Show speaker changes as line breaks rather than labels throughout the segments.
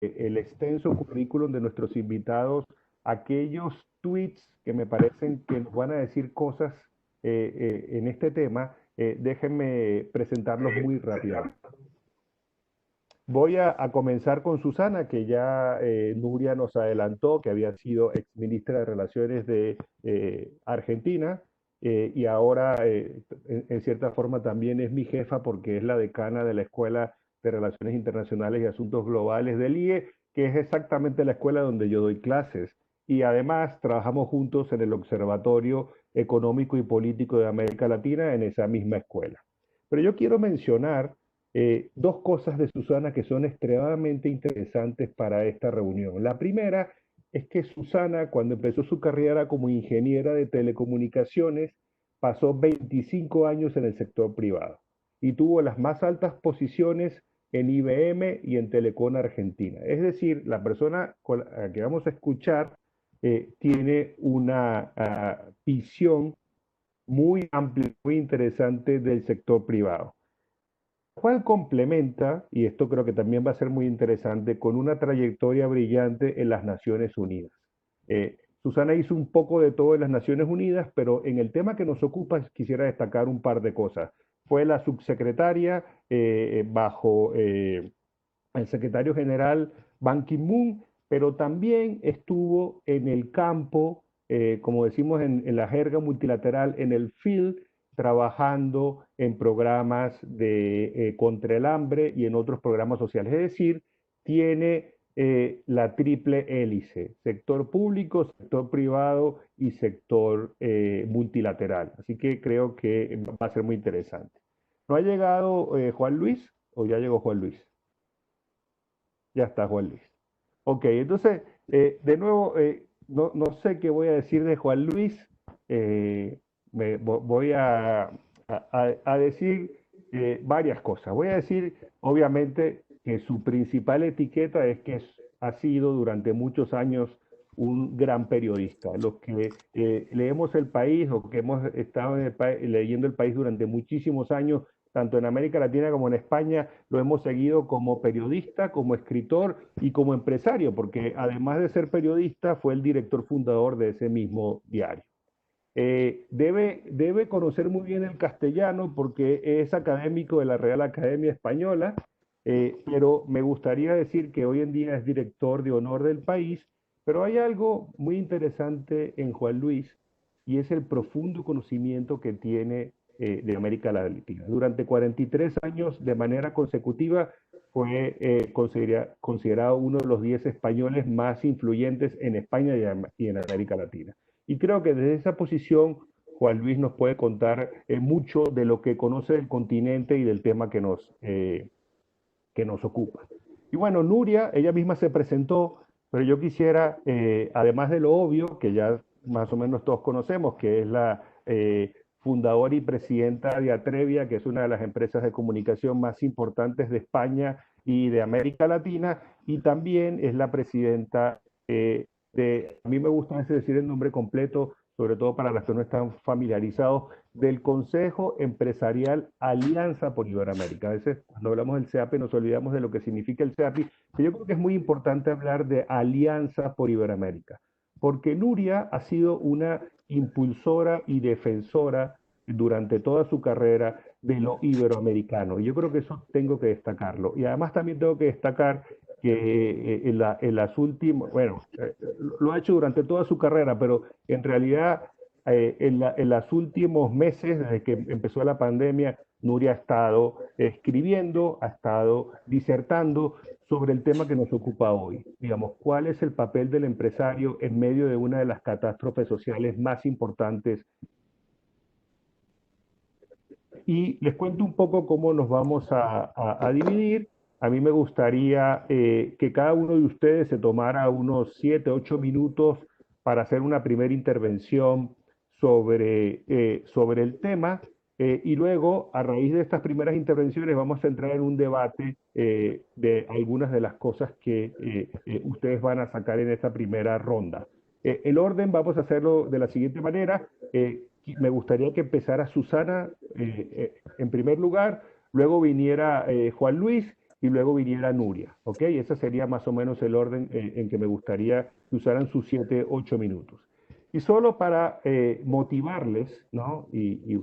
el extenso currículum de nuestros invitados, aquellos tweets que me parecen que nos van a decir cosas en este tema, déjenme presentarlos muy rápidamente. Voy a comenzar con Susana, que ya Nuria nos adelantó, que había sido exministra de Relaciones de Argentina y ahora en cierta forma también es mi jefa porque es la decana de la Escuela de Relaciones Internacionales y Asuntos Globales del IE, que es exactamente la escuela donde yo doy clases. Y además trabajamos juntos en el Observatorio Económico y Político de América Latina en esa misma escuela. Pero yo quiero mencionar dos cosas de Susana que son extremadamente interesantes para esta reunión. La primera es que Susana, cuando empezó su carrera como ingeniera de telecomunicaciones, pasó 25 años en el sector privado y tuvo las más altas posiciones en IBM y en Telecom Argentina. Es decir, la persona con la que vamos a escuchar tiene una visión muy amplia, muy interesante del sector privado, cual complementa, y esto creo que también va a ser muy interesante, con una trayectoria brillante en las Naciones Unidas. Susana hizo un poco de todo en las Naciones Unidas, pero en el tema que nos ocupa quisiera destacar un par de cosas. Fue la subsecretaria bajo el secretario general Ban Ki-moon, pero también estuvo en el campo, como decimos en la jerga multilateral, en el field, trabajando en programas contra el hambre y en otros programas sociales. Es decir, tiene la triple hélice, sector público, sector privado y sector multilateral. Así que creo que va a ser muy interesante. ¿No ha llegado Juan Luis o ya llegó Juan Luis? Ya está Juan Luis. Ok, entonces, de nuevo, no sé qué voy a decir de Juan Luis. eh, voy a decir varias cosas. Voy a decir, obviamente, que su principal etiqueta es que ha sido durante muchos años un gran periodista. Los que leemos El País o que hemos estado leyendo El País durante muchísimos años, tanto en América Latina como en España, lo hemos seguido como periodista, como escritor y como empresario, porque además de ser periodista, fue el director fundador de ese mismo diario. Debe conocer muy bien el castellano porque es académico de la Real Academia Española, pero me gustaría decir que hoy en día es director de honor del país, pero hay algo muy interesante en Juan Luis y es el profundo conocimiento que tiene de América Latina. Durante 43 años de manera consecutiva fue considerado uno de los 10 españoles más influyentes en España y en América Latina. Y creo que desde esa posición Juan Luis nos puede contar mucho de lo que conoce del continente y del tema que nos ocupa. Y bueno, Nuria, ella misma se presentó, pero yo quisiera, además de lo obvio, que ya más o menos todos conocemos, que es la fundadora y presidenta de Atrevia, que es una de las empresas de comunicación más importantes de España y de América Latina, y también es la presidenta a mí me gusta decir el nombre completo, sobre todo para los que no están familiarizados, del Consejo Empresarial Alianza por Iberoamérica. A veces cuando hablamos del CEAPI nos olvidamos de lo que significa el CEAPI, pero yo creo que es muy importante hablar de Alianza por Iberoamérica, porque Nuria ha sido una impulsora y defensora durante toda su carrera de lo iberoamericano. Y yo creo que eso tengo que destacarlo. Y además también tengo que destacar que en las últimas, bueno, lo ha hecho durante toda su carrera, pero en realidad en los últimos meses, desde que empezó la pandemia, Nuria ha estado escribiendo, ha estado disertando sobre el tema que nos ocupa hoy. Digamos, ¿cuál es el papel del empresario en medio de una de las catástrofes sociales más importantes? Y les cuento un poco cómo nos vamos a dividir. A mí me gustaría que cada uno de ustedes se tomara unos 7, 8 minutos para hacer una primera intervención sobre el tema. Y luego, a raíz de estas primeras intervenciones, vamos a entrar en un debate de algunas de las cosas que ustedes van a sacar en esta primera ronda. El orden vamos a hacerlo de la siguiente manera. Me gustaría que empezara Susana en primer lugar, luego viniera Juan Luis y luego viniera Nuria, ¿ok? Ese sería más o menos el orden en que me gustaría que usaran sus 7, 8 minutos. Y solo para motivarles, ¿no? Y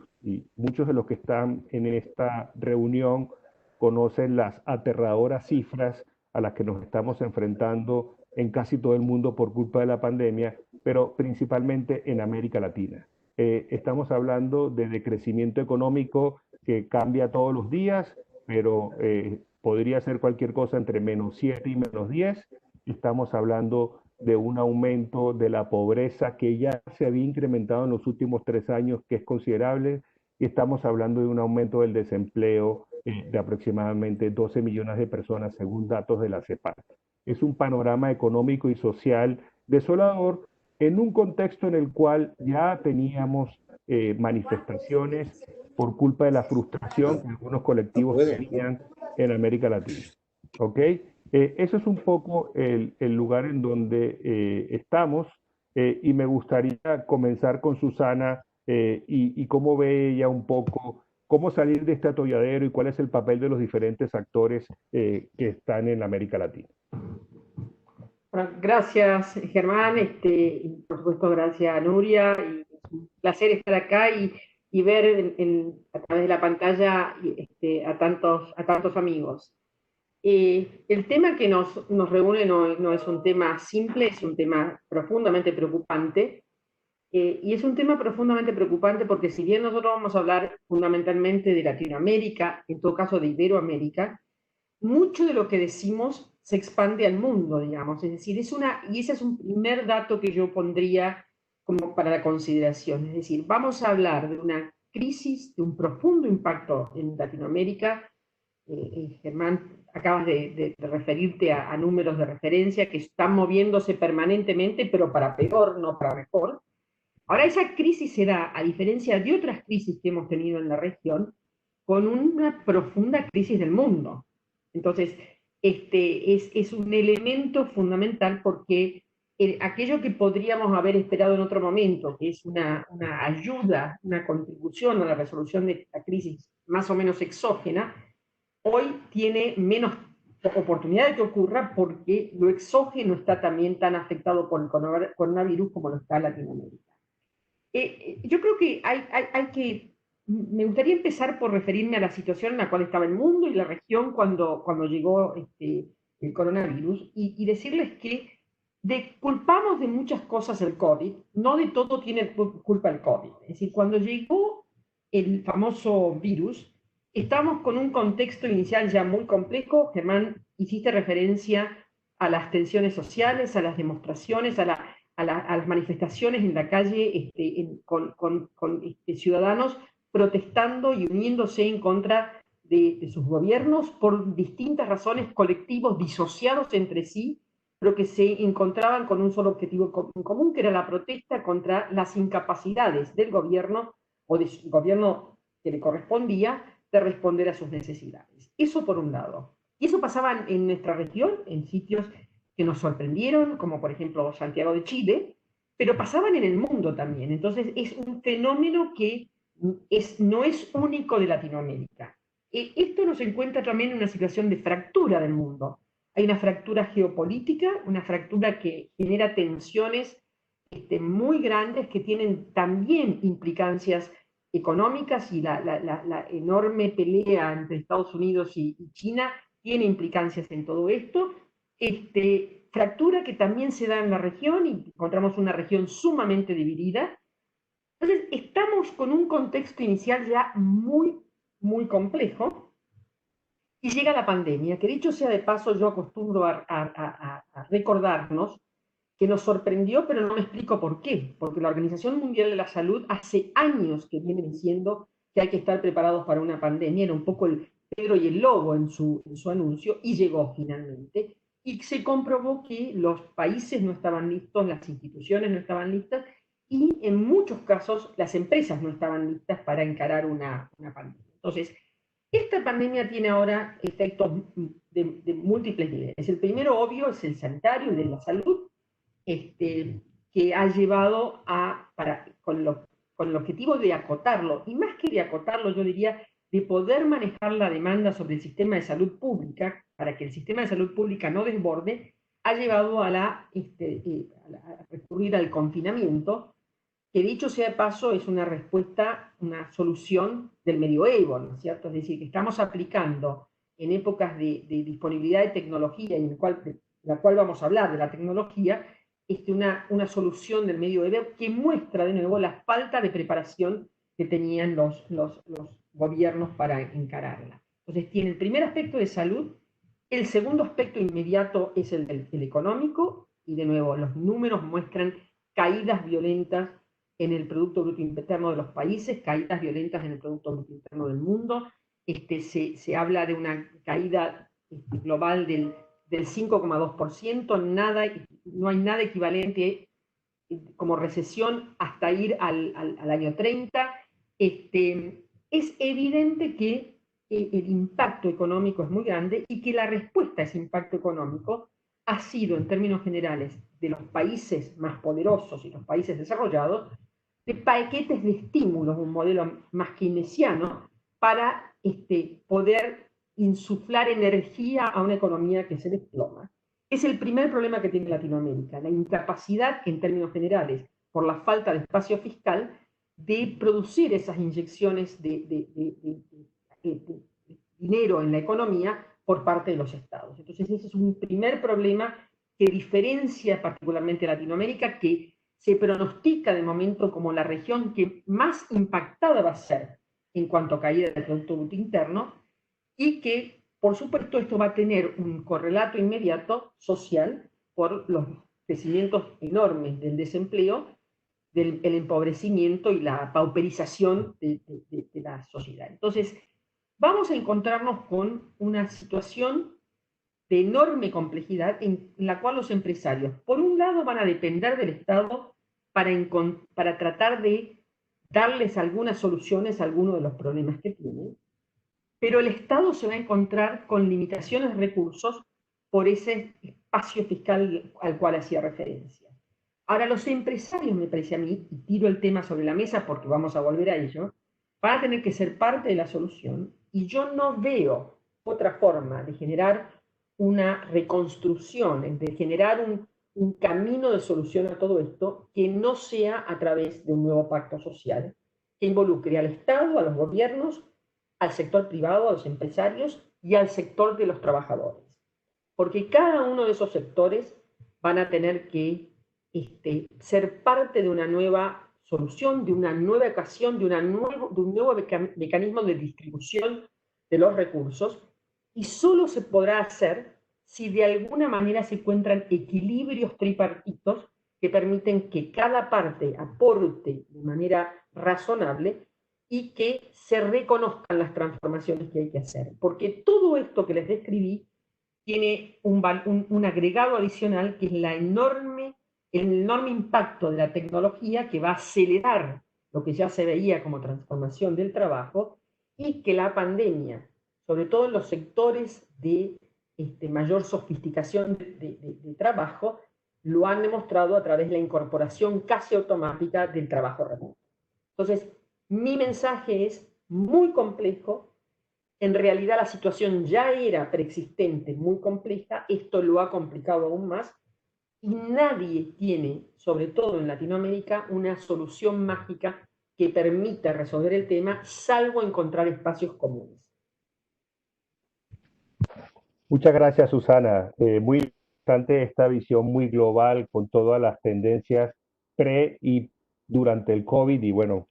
muchos de los que están en esta reunión conocen las aterradoras cifras a las que nos estamos enfrentando en casi todo el mundo por culpa de la pandemia, pero principalmente en América Latina. Estamos hablando de decrecimiento económico que cambia todos los días, pero podría ser cualquier cosa entre -7 y -10. Estamos hablando de un aumento de la pobreza que ya se había incrementado en los últimos 3 años, que es considerable, y estamos hablando de un aumento del desempleo de aproximadamente 12 millones de personas, según datos de la CEPAL. Es un panorama económico y social desolador en un contexto en el cual ya teníamos manifestaciones por culpa de la frustración que algunos colectivos tenían en América Latina. ¿Ok? Eso es un poco el lugar en donde estamos y me gustaría comenzar con Susana y cómo ve ella un poco cómo salir de este atolladero y cuál es el papel de los diferentes actores que están en América Latina.
Bueno, gracias, Germán. Y por supuesto, gracias, Nuria. Y es un placer estar acá y ver a través de la pantalla a tantos amigos. El tema que nos reúne no es un tema simple, es un tema profundamente preocupante. Y es un tema profundamente preocupante porque si bien nosotros vamos a hablar fundamentalmente de Latinoamérica, en todo caso de Iberoamérica, mucho de lo que decimos se expande al mundo, digamos. Es decir, y ese es un primer dato que yo pondría como para la consideración. Es decir, vamos a hablar de una crisis, de un profundo impacto en Latinoamérica. Germán, acabas de referirte a números de referencia que están moviéndose permanentemente, pero para peor, no para mejor. Ahora, esa crisis se da, a diferencia de otras crisis que hemos tenido en la región, con una profunda crisis del mundo. Entonces, es un elemento fundamental porque aquello que podríamos haber esperado en otro momento, que es una ayuda, una contribución a la resolución de la crisis más o menos exógena, hoy tiene menos oportunidad de que ocurra porque lo exógeno está también tan afectado por el coronavirus como lo está Latinoamérica. Yo creo que me gustaría empezar por referirme a la situación en la cual estaba el mundo y la región cuando llegó el coronavirus y decirles que culpamos de muchas cosas el COVID, no de todo tiene culpa el COVID. Es decir, cuando llegó el famoso virus, estábamos con un contexto inicial ya muy complejo. Germán, hiciste referencia a las tensiones sociales, a las demostraciones, a las manifestaciones en la calle con ciudadanos protestando y uniéndose en contra de sus gobiernos por distintas razones, colectivos disociados entre sí, pero que se encontraban con un solo objetivo en común, que era la protesta contra las incapacidades del gobierno o del gobierno que le correspondía de responder a sus necesidades. Eso por un lado. Y eso pasaba en nuestra región, en sitios que nos sorprendieron, como por ejemplo Santiago de Chile, pero pasaban en el mundo también. Entonces es un fenómeno que no es único de Latinoamérica. Esto nos encuentra también en una situación de fractura del mundo. Hay una fractura geopolítica, una fractura que genera tensiones muy grandes que tienen también implicancias económicas y la enorme pelea entre Estados Unidos y China tiene implicancias en todo esto. Fractura que también se da en la región y encontramos una región sumamente dividida. Entonces, estamos con un contexto inicial ya muy, muy complejo y llega la pandemia, que dicho sea de paso, yo acostumbro a recordarnos que nos sorprendió, pero no me explico por qué, porque la Organización Mundial de la Salud hace años que viene diciendo que hay que estar preparados para una pandemia, era un poco el Pedro y el Lobo en su anuncio, y llegó finalmente, y se comprobó que los países no estaban listos, las instituciones no estaban listas, y en muchos casos las empresas no estaban listas para encarar una pandemia. Entonces, esta pandemia tiene ahora efectos de múltiples niveles. El primero, obvio, es el sanitario, el de la salud, que ha llevado con el objetivo de acotarlo, y más que de acotarlo, yo diría, de poder manejar la demanda sobre el sistema de salud pública, para que el sistema de salud pública no desborde, ha llevado a recurrir al confinamiento, que dicho sea de paso es una respuesta, una solución del medioevo, ¿no es cierto? Es decir, que estamos aplicando en épocas de disponibilidad de tecnología, y en la cual vamos a hablar de la tecnología, una solución del medioevo que muestra de nuevo la falta de preparación que tenían los gobiernos para encararla. Entonces tiene el primer aspecto de salud, el segundo aspecto inmediato es el económico, y de nuevo los números muestran caídas violentas en el Producto Bruto Interno de los países, caídas violentas en el Producto Bruto Interno del mundo. Se habla de una caída global del 5,2%, no hay nada equivalente como recesión hasta ir al año 30. Es evidente que el impacto económico es muy grande y que la respuesta a ese impacto económico ha sido, en términos generales, de los países más poderosos y los países desarrollados, de paquetes de estímulos, un modelo más keynesiano, para poder insuflar energía a una economía que se desploma. Es el primer problema que tiene Latinoamérica, la incapacidad, en términos generales, por la falta de espacio fiscal, de producir esas inyecciones de dinero en la economía por parte de los estados. Entonces ese es un primer problema que diferencia particularmente a Latinoamérica, que se pronostica de momento como la región que más impactada va a ser en cuanto a caída del Producto Bruto Interno, y que, por supuesto, esto va a tener un correlato inmediato social por los crecimientos enormes del desempleo, del empobrecimiento y la pauperización de la sociedad. Entonces, vamos a encontrarnos con una situación de enorme complejidad en la cual los empresarios, por un lado, van a depender del Estado para tratar de darles algunas soluciones a algunos de los problemas que tienen, pero el Estado se va a encontrar con limitaciones de recursos por ese espacio fiscal al cual hacía referencia. Ahora, los empresarios, me parece a mí, y tiro el tema sobre la mesa porque vamos a volver a ello, van a tener que ser parte de la solución, y yo no veo otra forma de generar una reconstrucción, de generar un camino de solución a todo esto que no sea a través de un nuevo pacto social que involucre al Estado, a los gobiernos, al sector privado, a los empresarios y al sector de los trabajadores. Porque cada uno de esos sectores van a tener que ser parte de una nueva solución, de una nueva ocasión, de un nuevo mecanismo de distribución de los recursos, y solo se podrá hacer si de alguna manera se encuentran equilibrios tripartitos que permiten que cada parte aporte de manera razonable y que se reconozcan las transformaciones que hay que hacer. Porque todo esto que les describí tiene un agregado adicional, que es el enorme impacto de la tecnología, que va a acelerar lo que ya se veía como transformación del trabajo, y que la pandemia, sobre todo en los sectores de mayor sofisticación de trabajo, lo han demostrado a través de la incorporación casi automática del trabajo remoto. Entonces, mi mensaje es muy complejo. En realidad la situación ya era preexistente, muy compleja, esto lo ha complicado aún más, y nadie tiene, sobre todo en Latinoamérica, una solución mágica que permita resolver el tema, salvo encontrar espacios comunes.
Muchas gracias, Susana. Muy interesante esta visión muy global con todas las tendencias pre y durante el COVID, y bueno,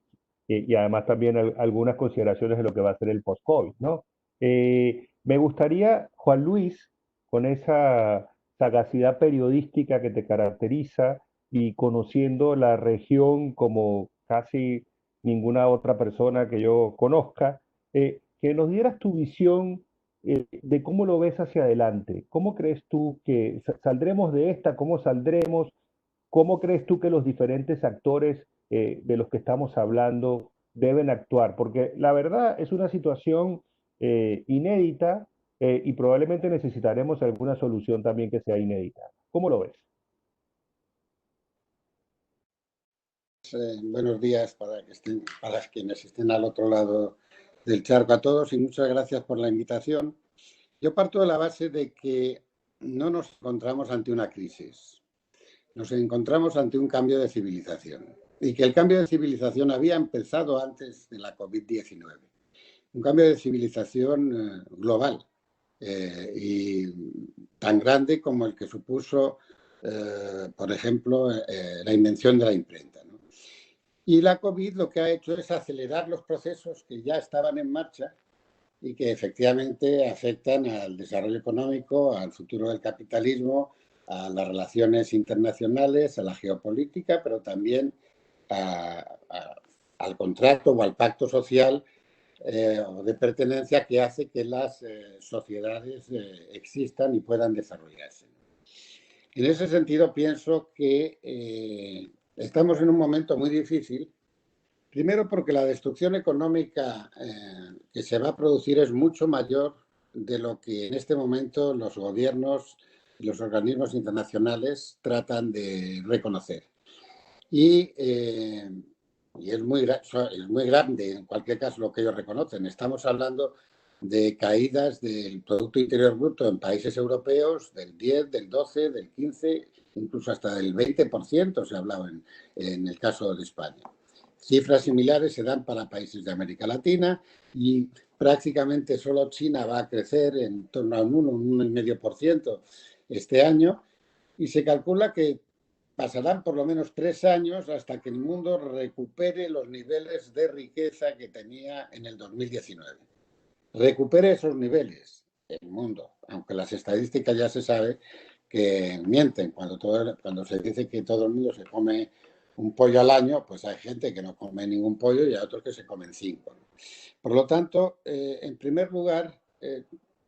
y además también algunas consideraciones de lo que va a ser el post-COVID, ¿no? Me gustaría, Juan Luis, con esa sagacidad periodística que te caracteriza y conociendo la región como casi ninguna otra persona que yo conozca, que nos dieras tu visión de cómo lo ves hacia adelante. ¿Cómo crees tú que saldremos de esta? ¿Cómo saldremos? ¿Cómo crees tú que los diferentes actores de los que estamos hablando deben actuar? Porque la verdad es una situación inédita, y probablemente necesitaremos alguna solución también que sea inédita. ¿Cómo lo ves?
Buenos días para quienes estén al otro lado del charco a todos, y muchas gracias por la invitación. Yo parto de la base de que no nos encontramos ante una crisis, nos encontramos ante un cambio de civilización y que el cambio de civilización había empezado antes de la COVID-19. Un cambio de civilización global y tan grande como el que supuso, por ejemplo, la invención de la imprenta, ¿no? Y la COVID lo que ha hecho es acelerar los procesos que ya estaban en marcha y que efectivamente afectan al desarrollo económico, al futuro del capitalismo, a las relaciones internacionales, a la geopolítica, pero también al contrato o al pacto social o de pertenencia que hace que las sociedades existan y puedan desarrollarse. En ese sentido, pienso que estamos en un momento muy difícil. Primero porque la destrucción económica que se va a producir es mucho mayor de lo que en este momento los gobiernos y los organismos internacionales tratan de reconocer. Y es muy grande, en cualquier caso, lo que ellos reconocen. Estamos hablando de caídas del Producto Interior Bruto en países europeos del 10, del 12, del 15, incluso hasta del 20% se ha hablado en el caso de España. Cifras similares se dan para países de América Latina y prácticamente solo China va a crecer en torno a un 1,5% este año y se calcula que pasarán por lo menos 3 años hasta que el mundo recupere los niveles de riqueza que tenía en el 2019. Recupere esos niveles el mundo, aunque las estadísticas ya se sabe que mienten. Cuando se dice que todo el mundo se come un pollo al año, pues hay gente que no come ningún pollo y hay otros que se comen 5, ¿no? Por lo tanto, en primer lugar,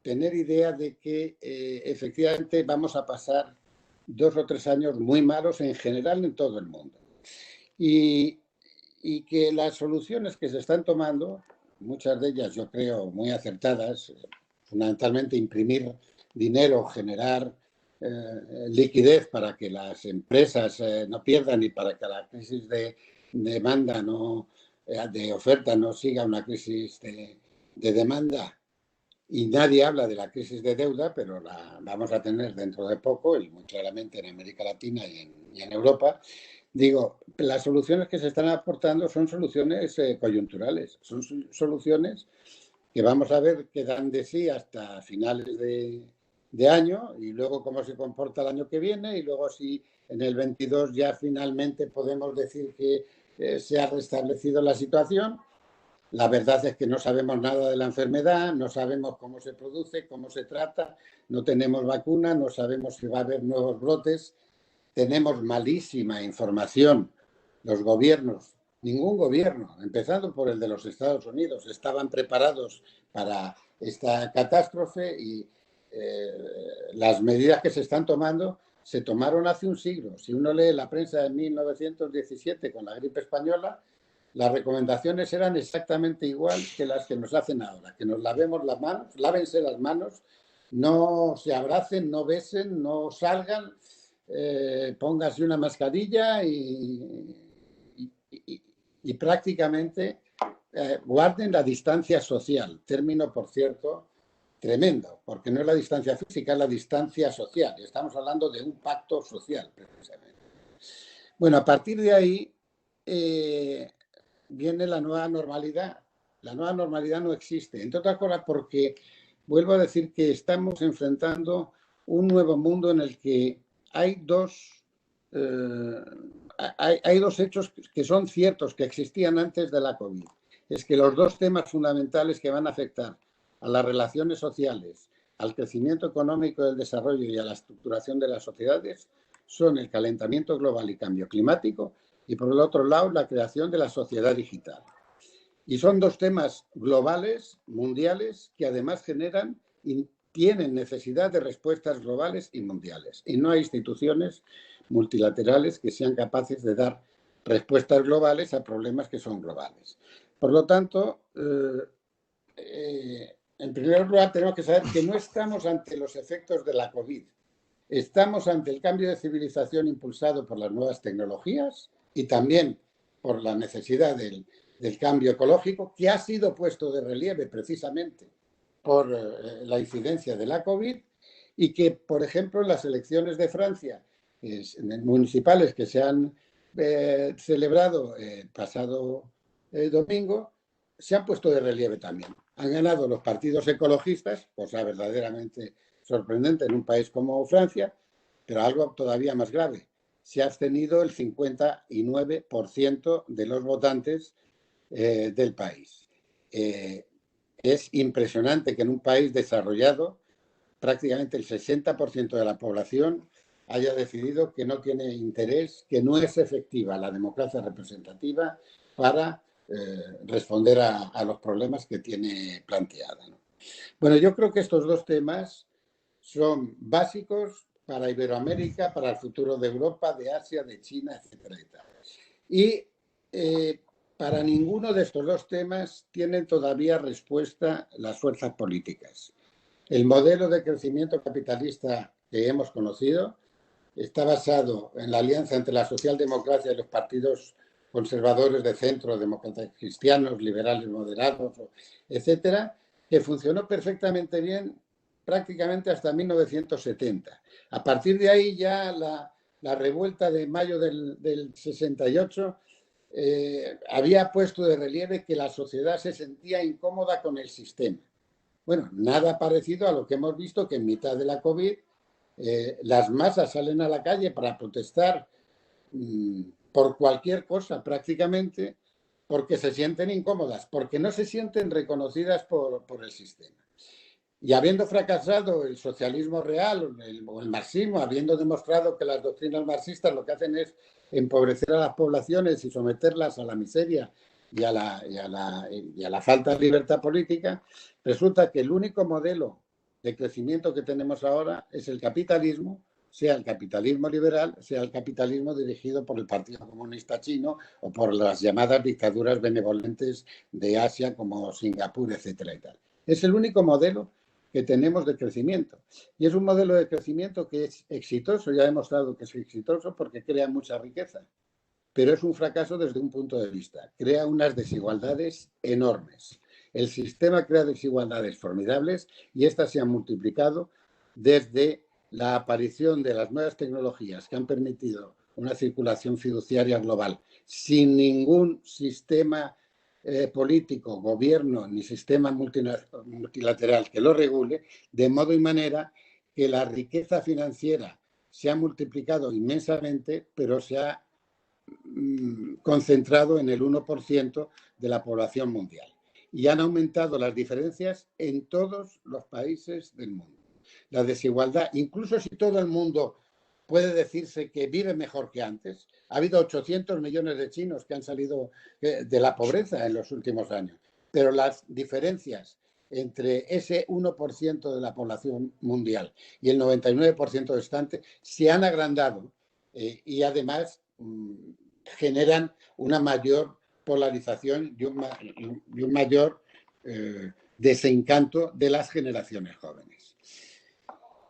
tener idea de que efectivamente vamos a pasar 2 o 3 años muy malos en general en todo el mundo. Y que las soluciones que se están tomando, muchas de ellas yo creo muy acertadas, fundamentalmente imprimir dinero, generar liquidez para que las empresas no pierdan y para que la crisis de demanda de oferta no siga una crisis de demanda. Y nadie habla de la crisis de deuda, pero la vamos a tener dentro de poco y muy claramente en América Latina y en Europa. Digo, las soluciones que se están aportando son soluciones coyunturales, son soluciones que vamos a ver que dan de sí hasta finales de año y luego cómo se comporta el año que viene y luego si en el 22 ya finalmente podemos decir que se ha restablecido la situación. La verdad es que no sabemos nada de la enfermedad, no sabemos cómo se produce, cómo se trata, no tenemos vacuna, no sabemos si va a haber nuevos brotes, tenemos malísima información. Los gobiernos, ningún gobierno, empezando por el de los Estados Unidos, estaban preparados para esta catástrofe y las medidas que se están tomando se tomaron hace un siglo. Si uno lee la prensa de 1917 con la gripe española, las recomendaciones eran exactamente igual que las que nos hacen ahora, que nos lavemos las manos, lávense las manos, no se abracen, no besen, no salgan, póngase una mascarilla y prácticamente guarden la distancia social, término, por cierto, tremendo, porque no es la distancia física, es la distancia social. Estamos hablando de un pacto social, precisamente. Bueno, a partir de ahí viene la nueva normalidad. La nueva normalidad no existe, entre otras cosas porque, vuelvo a decir que estamos enfrentando un nuevo mundo en el que hay dos hechos que son ciertos, que existían antes de la COVID. Es que los dos temas fundamentales que van a afectar a las relaciones sociales, al crecimiento económico del desarrollo y a la estructuración de las sociedades son el calentamiento global y cambio climático y, por el otro lado, la creación de la sociedad digital. Y son dos temas globales, mundiales, que además generan y tienen necesidad de respuestas globales y mundiales. Y no hay instituciones multilaterales que sean capaces de dar respuestas globales a problemas que son globales. Por lo tanto, en primer lugar, tenemos que saber que no estamos ante los efectos de la COVID. Estamos ante el cambio de civilización impulsado por las nuevas tecnologías y también por la necesidad del cambio ecológico, que ha sido puesto de relieve precisamente por la incidencia de la COVID y que, por ejemplo, en las elecciones de Francia municipales que se han celebrado pasado domingo, se han puesto de relieve también. Han ganado los partidos ecologistas, cosa verdaderamente sorprendente en un país como Francia, pero algo todavía más grave. Se ha abstenido el 59% de los votantes del país. Es impresionante que en un país desarrollado prácticamente el 60% de la población haya decidido que no tiene interés, que no es efectiva la democracia representativa para responder a los problemas que tiene planteada, ¿no? Bueno, yo creo que estos dos temas son básicos para Iberoamérica, para el futuro de Europa, de Asia, de China, etcétera, etcétera. Y para ninguno de estos dos temas tienen todavía respuesta las fuerzas políticas. El modelo de crecimiento capitalista que hemos conocido está basado en la alianza entre la socialdemocracia y los partidos conservadores de centro, demócratas cristianos, liberales moderados, etcétera, que funcionó perfectamente bien prácticamente hasta 1970. A partir de ahí ya la revuelta de mayo del 68 había puesto de relieve que la sociedad se sentía incómoda con el sistema. Bueno, nada parecido a lo que hemos visto que en mitad de la COVID las masas salen a la calle para protestar por cualquier cosa prácticamente porque se sienten incómodas, porque no se sienten reconocidas por el sistema. Y habiendo fracasado el socialismo real o el marxismo, habiendo demostrado que las doctrinas marxistas lo que hacen es empobrecer a las poblaciones y someterlas a la miseria y a la falta de libertad política, resulta que el único modelo de crecimiento que tenemos ahora es el capitalismo, sea el capitalismo liberal, sea el capitalismo dirigido por el Partido Comunista Chino o por las llamadas dictaduras benevolentes de Asia como Singapur, etcétera y tal. Es el único modelo que tenemos de crecimiento. Y es un modelo de crecimiento que es exitoso, ya he demostrado que es exitoso porque crea mucha riqueza, pero es un fracaso desde un punto de vista. Crea unas desigualdades enormes. El sistema crea desigualdades formidables y estas se han multiplicado desde la aparición de las nuevas tecnologías que han permitido una circulación fiduciaria global sin ningún sistema político, gobierno ni sistema multilateral que lo regule, de modo y manera que la riqueza financiera se ha multiplicado inmensamente, pero se ha concentrado en el 1% de la población mundial. Y han aumentado las diferencias en todos los países del mundo. La desigualdad, incluso si todo el mundo puede decirse que vive mejor que antes, ha habido 800 millones de chinos que han salido de la pobreza en los últimos años, pero las diferencias entre ese 1% de la población mundial y el 99% restante se han agrandado y además generan una mayor polarización y un mayor desencanto de las generaciones jóvenes.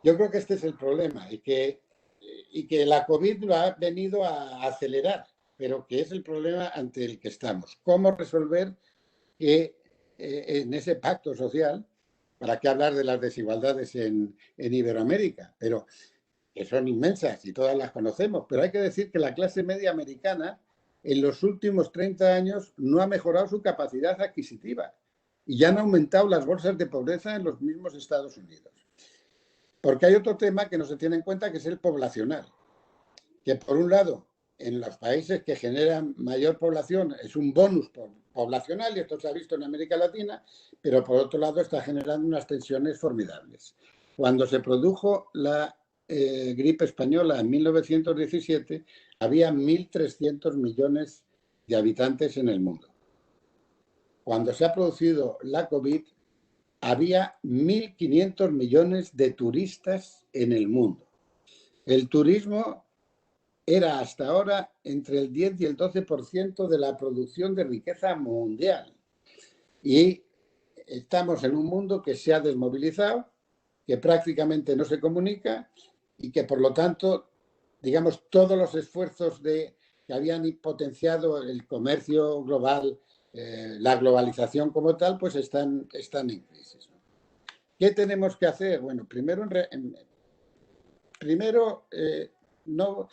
Yo creo que este es el problema y que la COVID lo ha venido a acelerar, pero que es el problema ante el que estamos. ¿Cómo resolver que en ese pacto social, para qué hablar de las desigualdades en Iberoamérica, pero que son inmensas y todas las conocemos, pero hay que decir que la clase media americana en los últimos 30 años no ha mejorado su capacidad adquisitiva y ya han aumentado las bolsas de pobreza en los mismos Estados Unidos. Porque hay otro tema que no se tiene en cuenta, que es el poblacional, que por un lado en los países que generan mayor población es un bonus poblacional, y esto se ha visto en América Latina, pero por otro lado está generando unas tensiones formidables. Cuando se produjo la gripe española en 1917, había 1.300 millones de habitantes en el mundo. Cuando se ha producido la COVID, había 1.500 millones de turistas en el mundo. El turismo era hasta ahora entre el 10 y el 12% de la producción de riqueza mundial. Y estamos en un mundo que se ha desmovilizado, que prácticamente no se comunica y que, por lo tanto, digamos, todos los esfuerzos que habían potenciado el comercio global, la globalización como tal, pues están en crisis, ¿no? ¿Qué tenemos que hacer? Bueno, primero no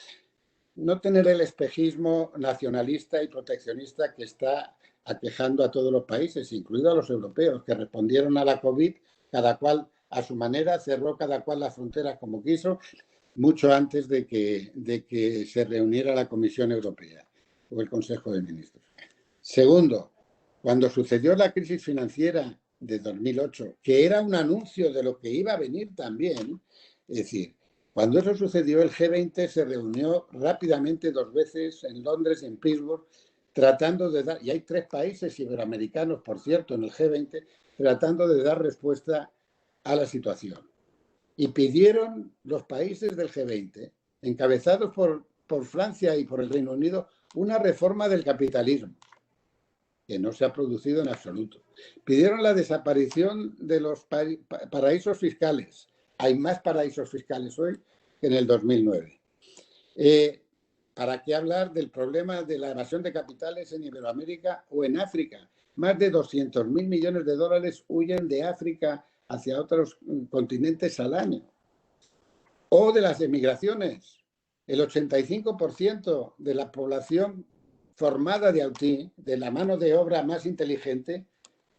tener el espejismo nacionalista y proteccionista que está aquejando a todos los países, incluidos a los europeos, que respondieron a la COVID, cada cual a su manera, cerró cada cual las fronteras como quiso, mucho antes de que se reuniera la Comisión Europea o el Consejo de Ministros. Segundo, cuando sucedió la crisis financiera de 2008, que era un anuncio de lo que iba a venir también, es decir, cuando eso sucedió, el G20 se reunió rápidamente 2 veces en Londres y en Pittsburgh, tratando de dar, y hay 3 países iberoamericanos, por cierto, en el G20, tratando de dar respuesta a la situación. Y pidieron los países del G20, encabezados por Francia y por el Reino Unido, una reforma del capitalismo, que no se ha producido en absoluto. Pidieron la desaparición de los paraísos fiscales. Hay más paraísos fiscales hoy que en el 2009. ¿Para qué hablar del problema de la evasión de capitales en Iberoamérica o en África? Más de 200.000 millones de dólares huyen de África hacia otros continentes al año. O de las emigraciones. El 85% de la población formada de Haití, de la mano de obra más inteligente,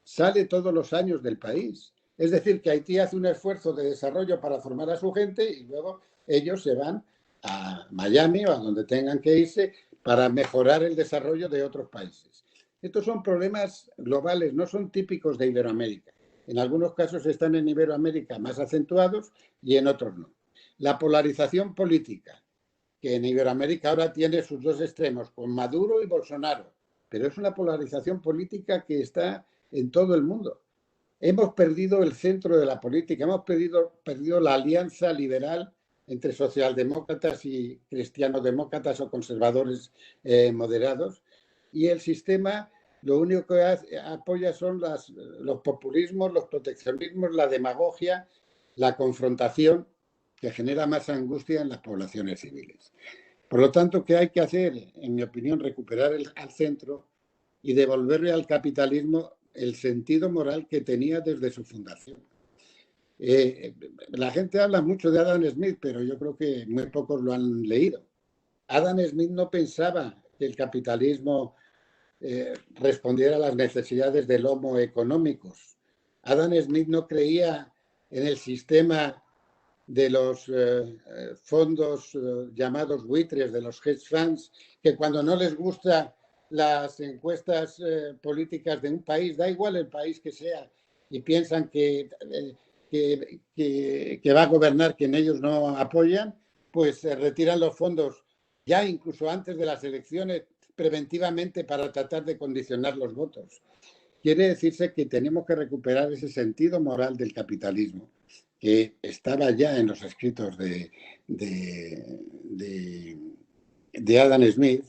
sale todos los años del país. Es decir, que Haití hace un esfuerzo de desarrollo para formar a su gente y luego ellos se van a Miami o a donde tengan que irse para mejorar el desarrollo de otros países. Estos son problemas globales, no son típicos de Iberoamérica. En algunos casos están en Iberoamérica más acentuados y en otros no. La polarización política, que en Iberoamérica ahora tiene sus 2 extremos, con Maduro y Bolsonaro, pero es una polarización política que está en todo el mundo. Hemos perdido el centro de la política, hemos perdido la alianza liberal entre socialdemócratas y cristianodemócratas o conservadores moderados, y el sistema lo único que apoya son los populismos, los proteccionismos, la demagogia, la confrontación, que genera más angustia en las poblaciones civiles. Por lo tanto, ¿qué hay que hacer? En mi opinión, recuperar al centro y devolverle al capitalismo el sentido moral que tenía desde su fundación. La gente habla mucho de Adam Smith, pero yo creo que muy pocos lo han leído. Adam Smith no pensaba que el capitalismo respondiera a las necesidades del homo económicos. Adam Smith no creía en el sistema de los fondos llamados buitres, de los hedge funds, que cuando no les gusta las encuestas políticas de un país, da igual el país que sea, y piensan que va a gobernar quien ellos no apoyan, pues se retiran los fondos ya incluso antes de las elecciones preventivamente para tratar de condicionar los votos. Quiere decirse que tenemos que recuperar ese sentido moral del capitalismo que estaba ya en los escritos de Adam Smith,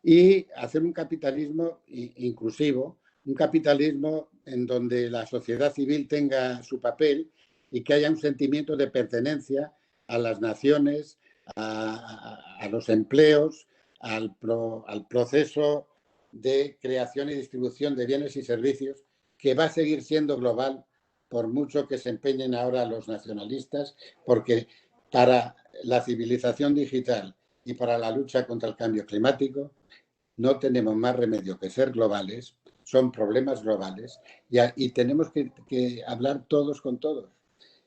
y hacer un capitalismo inclusivo, un capitalismo en donde la sociedad civil tenga su papel y que haya un sentimiento de pertenencia a las naciones, a los empleos, al proceso de creación y distribución de bienes y servicios, que va a seguir siendo global por mucho que se empeñen ahora los nacionalistas, porque para la civilización digital y para la lucha contra el cambio climático no tenemos más remedio que ser globales, son problemas globales y tenemos que hablar todos con todos.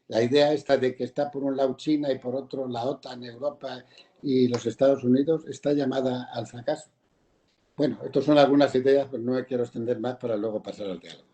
La idea esta de que está por un lado China y por otro la OTAN, Europa y los Estados Unidos está llamada al fracaso. Bueno, estas son algunas ideas, pero no me quiero extender más para luego pasar al diálogo.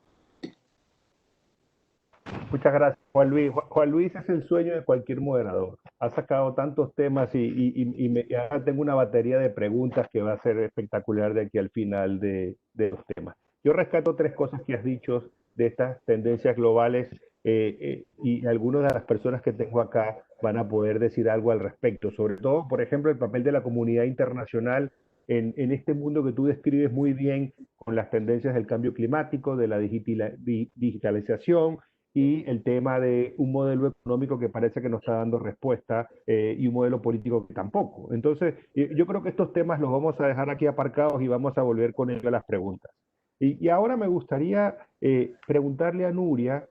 Muchas gracias, Juan Luis. Juan Luis es el sueño de cualquier moderador. Ha sacado tantos temas y ahora tengo una batería de preguntas que va a ser espectacular de aquí al final de los temas. Yo rescato 3 cosas que has dicho de estas tendencias globales y algunas de las personas que tengo acá van a poder decir algo al respecto. Sobre todo, por ejemplo, el papel de la comunidad internacional en este mundo que tú describes muy bien con las tendencias del cambio climático, de la digitalización, y el tema de un modelo económico que parece que no está dando respuesta y un modelo político que tampoco. Entonces, yo creo que estos temas los vamos a dejar aquí aparcados y vamos a volver con ellos a las preguntas. Y ahora me gustaría preguntarle a Nuria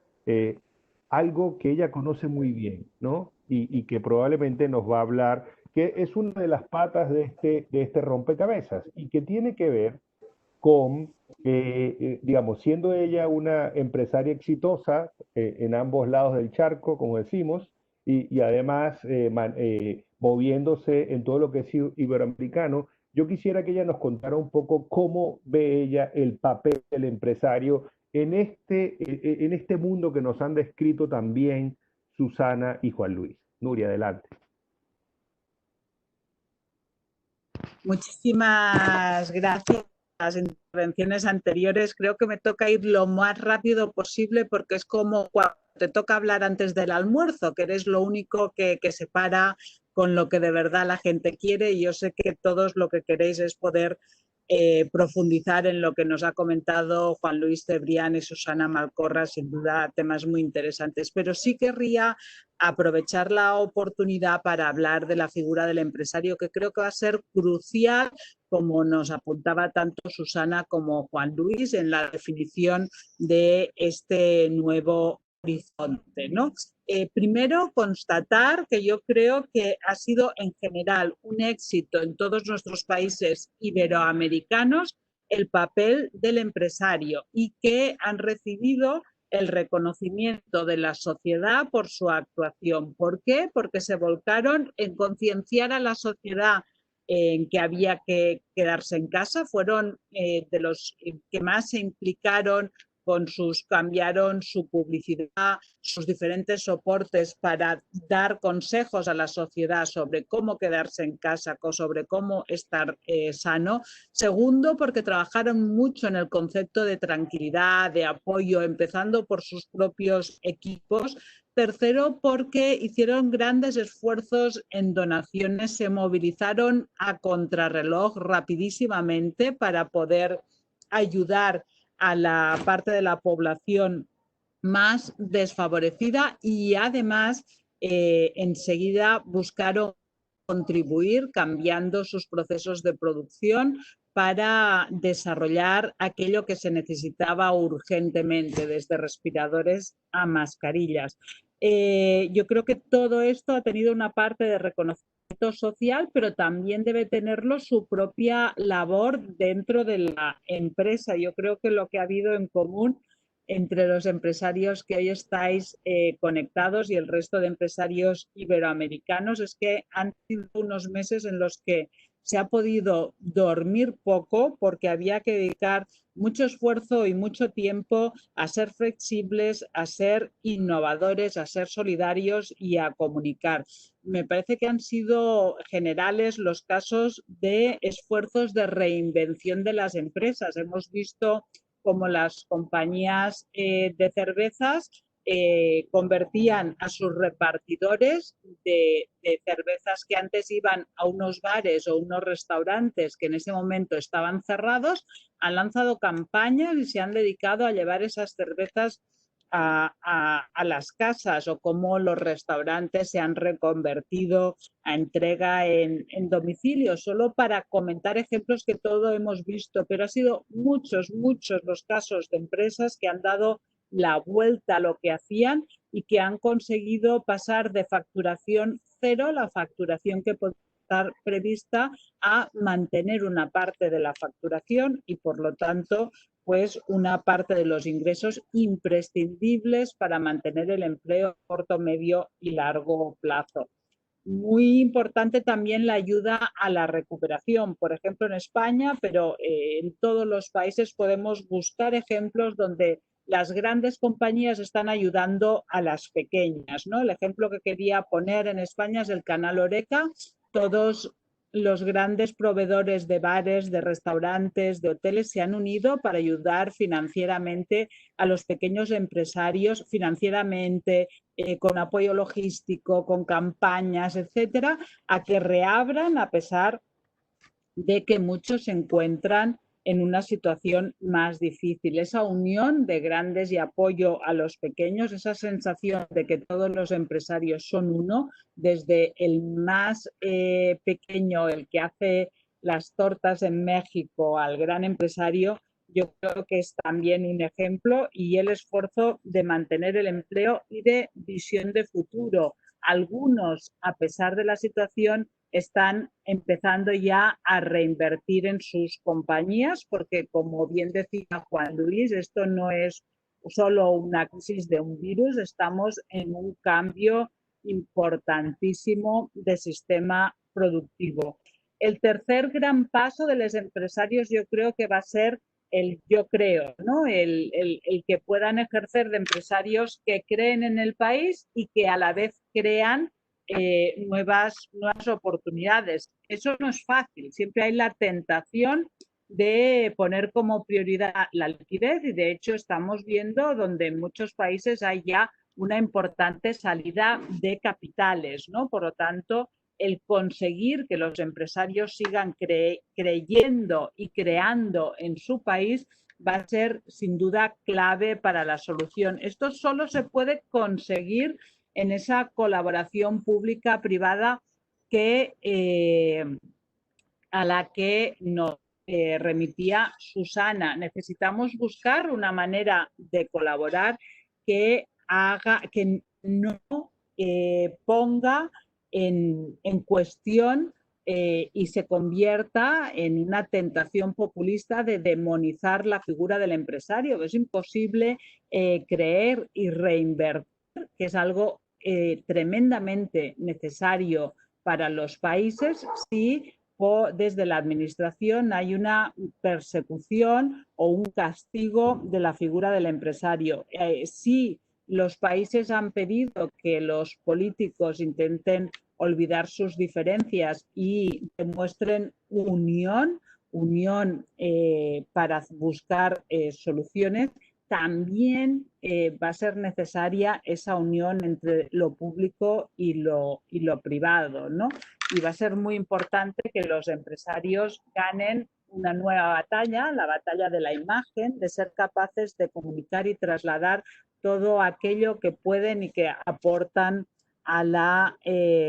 algo que ella conoce muy bien, ¿no? Y que probablemente nos va a hablar, que es una de las patas de este rompecabezas y que tiene que ver con, digamos, siendo ella una empresaria exitosa en ambos lados del charco, como decimos, y además moviéndose en todo lo que es iberoamericano, yo quisiera que ella nos contara un poco cómo ve ella el papel del empresario en este mundo que nos han descrito también Susana y Juan Luis. Nuria, adelante.
Muchísimas gracias. Las intervenciones anteriores creo que me toca ir lo más rápido posible porque es como cuando te toca hablar antes del almuerzo, que eres lo único que se para con lo que de verdad la gente quiere, y yo sé que todos lo que queréis es poder profundizar en lo que nos ha comentado Juan Luis Cebrián y Susana Malcorra, sin duda temas muy interesantes, pero sí querría aprovechar la oportunidad para hablar de la figura del empresario, que creo que va a ser crucial, como nos apuntaba tanto Susana como Juan Luis, en la definición de este nuevo horizonte, ¿no? Primero, constatar que yo creo que ha sido en general un éxito en todos nuestros países iberoamericanos el papel del empresario y que han recibido el reconocimiento de la sociedad por su actuación. ¿Por qué? Porque se volcaron en concienciar a la sociedad en que había que quedarse en casa. Fueron de los que más se implicaron cambiaron su publicidad, sus diferentes soportes para dar consejos a la sociedad sobre cómo quedarse en casa, sobre cómo estar sano. Segundo, porque trabajaron mucho en el concepto de tranquilidad, de apoyo, empezando por sus propios equipos. Tercero, porque hicieron grandes esfuerzos en donaciones, se movilizaron a contrarreloj rapidísimamente para poder ayudar a la parte de la población más desfavorecida, y además enseguida buscaron contribuir cambiando sus procesos de producción para desarrollar aquello que se necesitaba urgentemente, desde respiradores a mascarillas. Yo creo que todo esto ha tenido una parte de reconocimiento social, pero también debe tenerlo su propia labor dentro de la empresa. Yo creo que lo que ha habido en común entre los empresarios que hoy estáis conectados y el resto de empresarios iberoamericanos es que han sido unos meses en los que se ha podido dormir poco porque había que dedicar mucho esfuerzo y mucho tiempo a ser flexibles, a ser innovadores, a ser solidarios y a comunicar. Me parece que han sido generales los casos de esfuerzos de reinvención de las empresas. Hemos visto como las compañías de cervezas convertían a sus repartidores de cervezas que antes iban a unos bares o unos restaurantes que en ese momento estaban cerrados, han lanzado campañas y se han dedicado a llevar esas cervezas a las casas, o cómo los restaurantes se han reconvertido a entrega en domicilio, solo para comentar ejemplos que todos hemos visto, pero ha sido muchos los casos de empresas que han dado la vuelta a lo que hacían y que han conseguido pasar de facturación cero, la facturación que puede estar prevista, a mantener una parte de la facturación y, por lo tanto, pues una parte de los ingresos imprescindibles para mantener el empleo a corto, medio y largo plazo. Muy importante también la ayuda a la recuperación, por ejemplo en España, pero en todos los países podemos buscar ejemplos donde las grandes compañías están ayudando a las pequeñas, ¿no? El ejemplo que quería poner en España es el canal Horeca. Todos los grandes proveedores de bares, de restaurantes, de hoteles se han unido para ayudar financieramente a los pequeños empresarios, financieramente, con apoyo logístico, con campañas, etcétera, a que reabran a pesar de que muchos se encuentran en una situación más difícil. Esa unión de grandes y apoyo a los pequeños, esa sensación de que todos los empresarios son uno, desde el más pequeño, el que hace las tortas en México, al gran empresario, yo creo que es también un ejemplo, y el esfuerzo de mantener el empleo y de visión de futuro. Algunos, a pesar de la situación, están empezando ya a reinvertir en sus compañías, porque como bien decía Juan Luis, esto no es solo una crisis de un virus, estamos en un cambio importantísimo de sistema productivo. El tercer gran paso de los empresarios yo creo que va a ser ¿no? El que puedan ejercer de empresarios que creen en el país y que a la vez crean nuevas oportunidades. Eso no es fácil, siempre hay la tentación de poner como prioridad la liquidez y de hecho estamos viendo donde en muchos países hay ya una importante salida de capitales, ¿no? Por lo tanto, el conseguir que los empresarios sigan creyendo y creando en su país va a ser sin duda clave para la solución. Esto solo se puede conseguir en esa colaboración pública-privada a la que nos remitía Susana. Necesitamos buscar una manera de colaborar que no ponga en cuestión y se convierta en una tentación populista de demonizar la figura del empresario. Es imposible creer y reinvertir, que es algo tremendamente necesario para los países, si desde la administración hay una persecución o un castigo de la figura del empresario. Si los países han pedido que los políticos intenten olvidar sus diferencias y demuestren unión para buscar soluciones, también va a ser necesaria esa unión entre lo público y lo privado, ¿no? Y va a ser muy importante que los empresarios ganen una nueva batalla, la batalla de la imagen, de ser capaces de comunicar y trasladar todo aquello que pueden y que aportan a la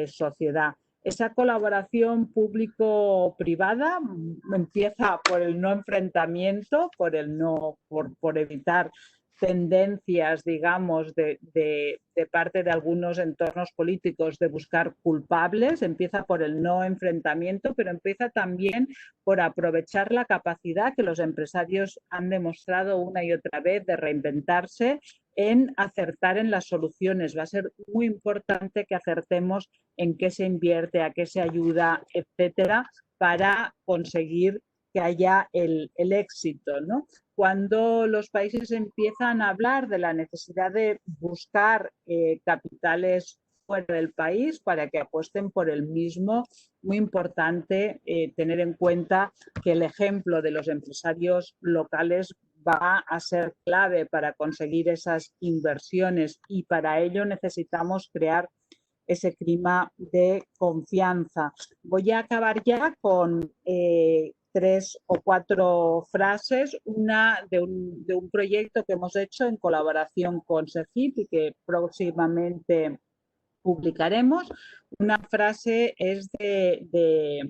sociedad. Esa colaboración público-privada empieza por el no enfrentamiento, por evitar tendencias, digamos, de parte de algunos entornos políticos de buscar culpables. Empieza por el no enfrentamiento, pero empieza también por aprovechar la capacidad que los empresarios han demostrado una y otra vez de reinventarse, en acertar en las soluciones. Va a ser muy importante que acertemos en qué se invierte, a qué se ayuda, etcétera, para conseguir que haya el éxito, ¿no? Cuando los países empiezan a hablar de la necesidad de buscar capitales fuera del país para que apuesten por el mismo, muy importante tener en cuenta que el ejemplo de los empresarios locales va a ser clave para conseguir esas inversiones y para ello necesitamos crear ese clima de confianza. Voy a acabar ya con 3 o 4 frases, una de un proyecto que hemos hecho en colaboración con SEGIP y que próximamente publicaremos. Una frase es de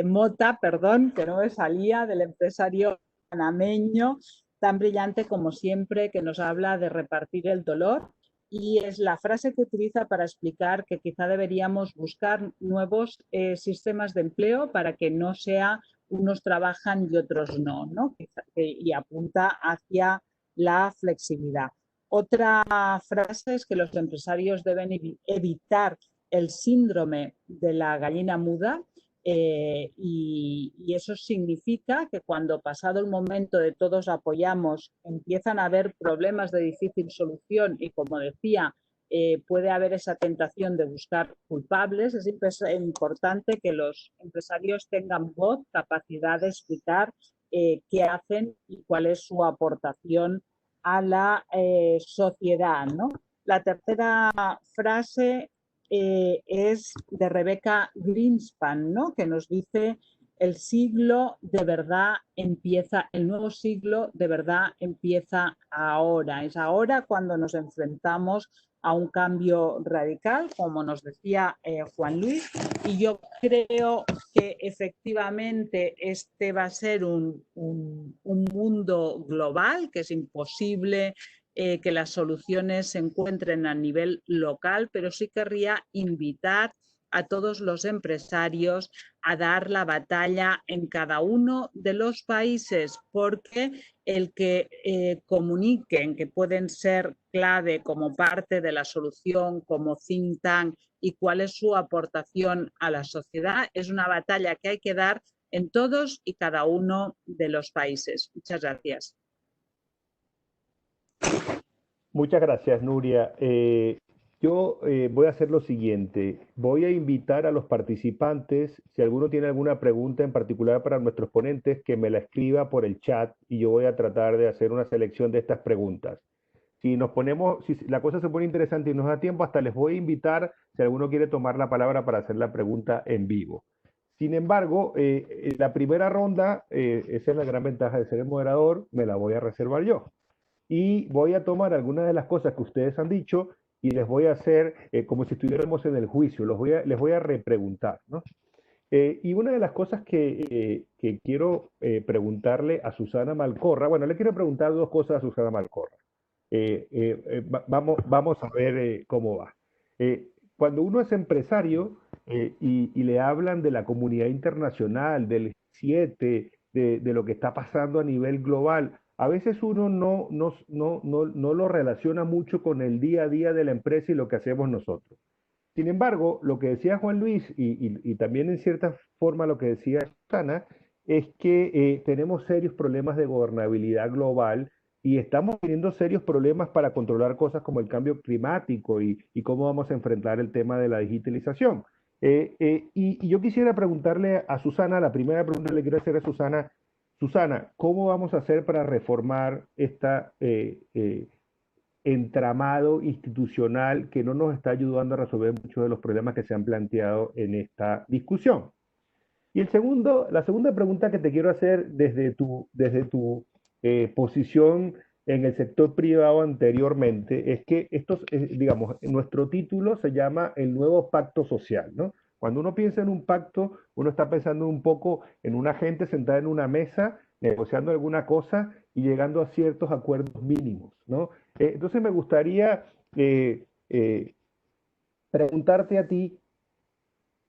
Mota, perdón, que no me salía, del empresario panameño, tan brillante como siempre, que nos habla de repartir el dolor. Y es la frase que utiliza para explicar que quizá deberíamos buscar nuevos sistemas de empleo para que no sea unos trabajan y otros no, ¿no? Y apunta hacia la flexibilidad. Otra frase es que los empresarios deben evitar el síndrome de la gallina muda, y eso significa que cuando pasado el momento de todos apoyamos empiezan a haber problemas de difícil solución y, como decía, puede haber esa tentación de buscar culpables. Es importante que los empresarios tengan voz, capacidad de explicar qué hacen y cuál es su aportación a la sociedad, ¿no? La tercera frase es de Rebecca Greenspan, ¿no? Que nos dice: el siglo de verdad empieza, el nuevo siglo de verdad empieza ahora. Es ahora cuando nos enfrentamos a un cambio radical, como nos decía Juan Luis, y yo creo que efectivamente este va a ser un mundo global, que es imposible que las soluciones se encuentren a nivel local, pero sí querría invitar a todos los empresarios a dar la batalla en cada uno de los países, porque el que comuniquen que pueden ser clave como parte de la solución, como think tank, y cuál es su aportación a la sociedad, es una batalla que hay que dar en todos y cada uno de los países. Muchas gracias.
Muchas gracias, Nuria. Yo voy a hacer lo siguiente. Voy a invitar a los participantes, si alguno tiene alguna pregunta en particular para nuestros ponentes, que me la escriba por el chat y yo voy a tratar de hacer una selección de estas preguntas. Si nos ponemos, si la cosa se pone interesante y nos da tiempo, hasta les voy a invitar si alguno quiere tomar la palabra para hacer la pregunta en vivo. Sin embargo, la primera ronda, esa es la gran ventaja de ser el moderador, me la voy a reservar yo. Y voy a tomar algunas de las cosas que ustedes han dicho y les voy a hacer como si estuviéramos en el juicio, les voy a repreguntar, ¿no? Y una de las cosas que quiero preguntarle a Susana Malcorra, bueno, le quiero preguntar dos cosas a Susana Malcorra. Vamos a ver cómo va. Cuando uno es empresario y le hablan de la comunidad internacional, del G7, de lo que está pasando a nivel global, a veces uno no lo relaciona mucho con el día a día de la empresa y lo que hacemos nosotros. Sin embargo, lo que decía Juan Luis y también en cierta forma lo que decía Susana, es que tenemos serios problemas de gobernabilidad global y estamos teniendo serios problemas para controlar cosas como el cambio climático y cómo vamos a enfrentar el tema de la digitalización. Y yo quisiera preguntarle a Susana, la primera pregunta que le quiero hacer a Susana, Susana, ¿cómo vamos a hacer para reformar este entramado institucional que no nos está ayudando a resolver muchos de los problemas que se han planteado en esta discusión? Y la segunda pregunta que te quiero hacer desde tu posición en el sector privado anteriormente es que digamos, nuestro título se llama el nuevo pacto social, ¿no? Cuando uno piensa en un pacto, uno está pensando un poco en una gente sentada en una mesa, negociando alguna cosa y llegando a ciertos acuerdos mínimos, ¿no? Entonces me gustaría preguntarte a ti,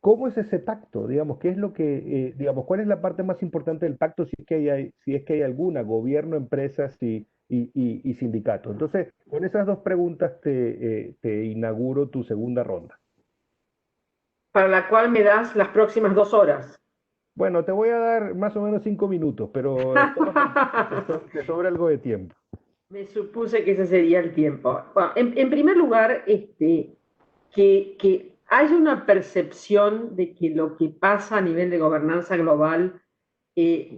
¿cómo es ese pacto? Digamos, ¿qué es lo que, digamos, cuál es la parte más importante del pacto si es que hay alguna, gobierno, empresas y sindicatos? Entonces, con esas dos preguntas te inauguro tu segunda ronda.
Para la cual me das las próximas 2 horas.
Bueno, te voy a dar más o menos 5 minutos, pero te sobra algo de tiempo.
Me supuse que ese sería el tiempo. Bueno, en primer lugar, que hay una percepción de que lo que pasa a nivel de gobernanza global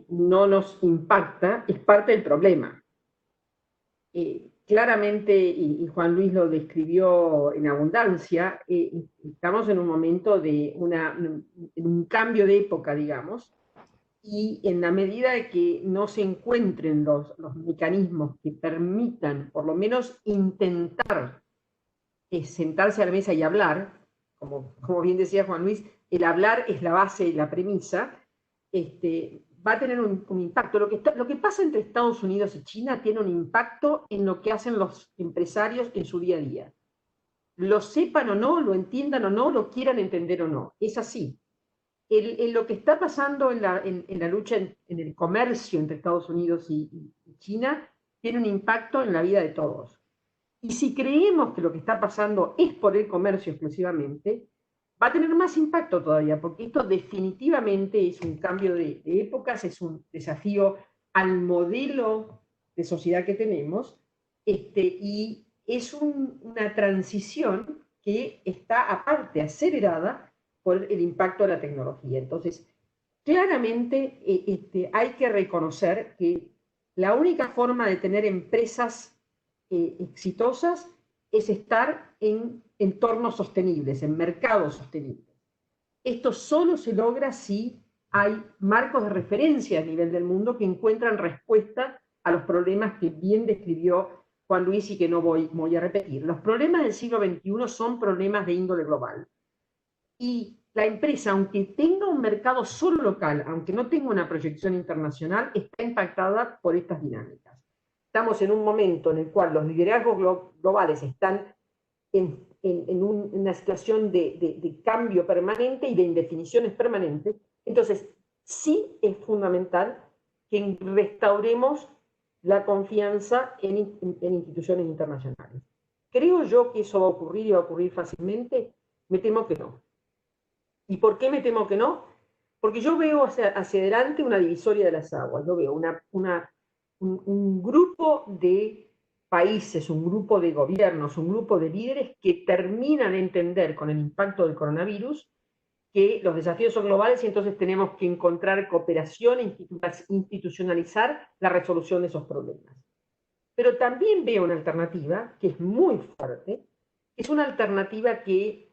no nos impacta, es parte del problema. Claramente, y Juan Luis lo describió en abundancia, estamos en un momento de un cambio de época, digamos, y en la medida de que no se encuentren los mecanismos que permitan, por lo menos intentar sentarse a la mesa y hablar, como bien decía Juan Luis, el hablar es la base y la premisa, va a tener un impacto. Lo que pasa entre Estados Unidos y China tiene un impacto en lo que hacen los empresarios en su día a día. Lo sepan o no, lo entiendan o no, lo quieran entender o no. Es así. Lo que está pasando en la lucha en el comercio entre Estados Unidos y China tiene un impacto en la vida de todos. Y si creemos que lo que está pasando es por el comercio exclusivamente, va a tener más impacto todavía, porque esto definitivamente es un cambio de épocas, es un desafío al modelo de sociedad que tenemos, y es una transición que está aparte acelerada por el impacto de la tecnología. Entonces, claramente hay que reconocer que la única forma de tener empresas exitosas es estar en entornos sostenibles, en mercados sostenibles. Esto solo se logra si hay marcos de referencia a nivel del mundo que encuentran respuesta a los problemas que bien describió Juan Luis, y que no voy a repetir. Los problemas del siglo XXI son problemas de índole global. Y la empresa, aunque tenga un mercado solo local, aunque no tenga una proyección internacional, está impactada por estas dinámicas. Estamos en un momento en el cual los liderazgos globales están en una situación de cambio permanente y de indefiniciones permanentes. Entonces, sí es fundamental que restauremos la confianza en instituciones internacionales. ¿Creo yo que eso va a ocurrir y va a ocurrir fácilmente? Me temo que no. ¿Y por qué me temo que no? Porque yo veo hacia adelante una divisoria de las aguas. Yo veo un grupo de países, un grupo de gobiernos, un grupo de líderes que terminan de entender con el impacto del coronavirus que los desafíos son globales y entonces tenemos que encontrar cooperación e institucionalizar la resolución de esos problemas. Pero también veo una alternativa que es muy fuerte, es una alternativa que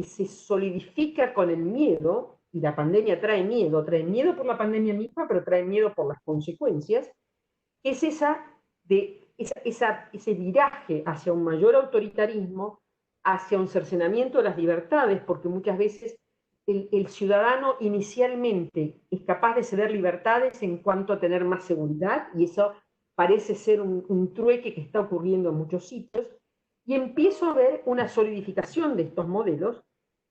se solidifica con el miedo, y la pandemia trae miedo por la pandemia misma, pero trae miedo por las consecuencias, que es ese viraje hacia un mayor autoritarismo, hacia un cercenamiento de las libertades, porque muchas veces el ciudadano inicialmente es capaz de ceder libertades en cuanto a tener más seguridad, y eso parece ser un trueque que está ocurriendo en muchos sitios, y empiezo a ver una solidificación de estos modelos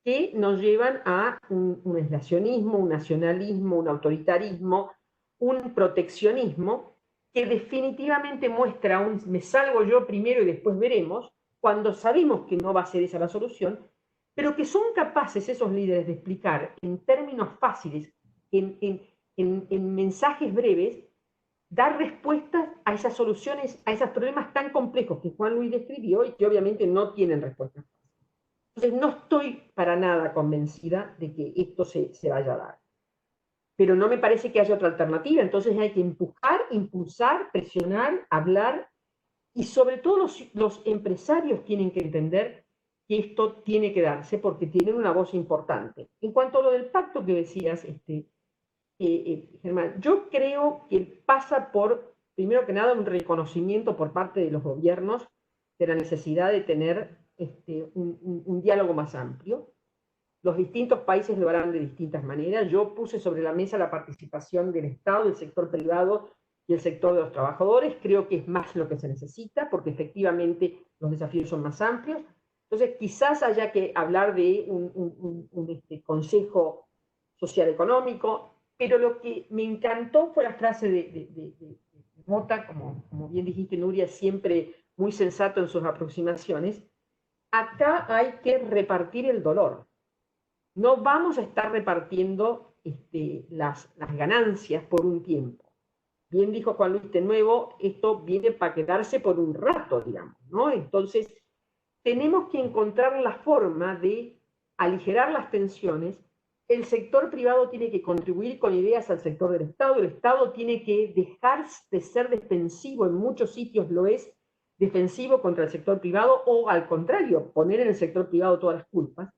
que nos llevan a un aislacionismo, un nacionalismo, un autoritarismo, un proteccionismo, que definitivamente muestra un me salgo yo primero y después veremos, cuando sabemos que no va a ser esa la solución, pero que son capaces esos líderes de explicar en términos fáciles, en mensajes breves, dar respuestas a esas soluciones, a esos problemas tan complejos que Juan Luis describió y que obviamente no tienen respuestas. Entonces no estoy para nada convencida de que esto se vaya a dar. Pero no me parece que haya otra alternativa, entonces hay que empujar, impulsar, presionar, hablar, y sobre todo los empresarios tienen que entender que esto tiene que darse porque tienen una voz importante. En cuanto a lo del pacto que decías, Germán, yo creo que pasa por, primero que nada, un reconocimiento por parte de los gobiernos de la necesidad de tener un diálogo más amplio. Los distintos países lo harán de distintas maneras. Yo puse sobre la mesa la participación del Estado, del sector privado y el sector de los trabajadores. Creo que es más lo que se necesita, porque efectivamente los desafíos son más amplios. Entonces, quizás haya que hablar de un Consejo Social Económico, pero lo que me encantó fue la frase de Mota, como bien dijiste, Nuria, siempre muy sensato en sus aproximaciones. Acá hay que repartir el dolor. No vamos a estar repartiendo las ganancias por un tiempo. Bien dijo Juan Luis de nuevo, esto viene para quedarse por un rato, digamos, ¿no? Entonces, tenemos que encontrar la forma de aligerar las tensiones. El sector privado tiene que contribuir con ideas al sector del Estado, el Estado tiene que dejar de ser defensivo, en muchos sitios lo es, defensivo contra el sector privado, o al contrario, poner en el sector privado todas las culpas,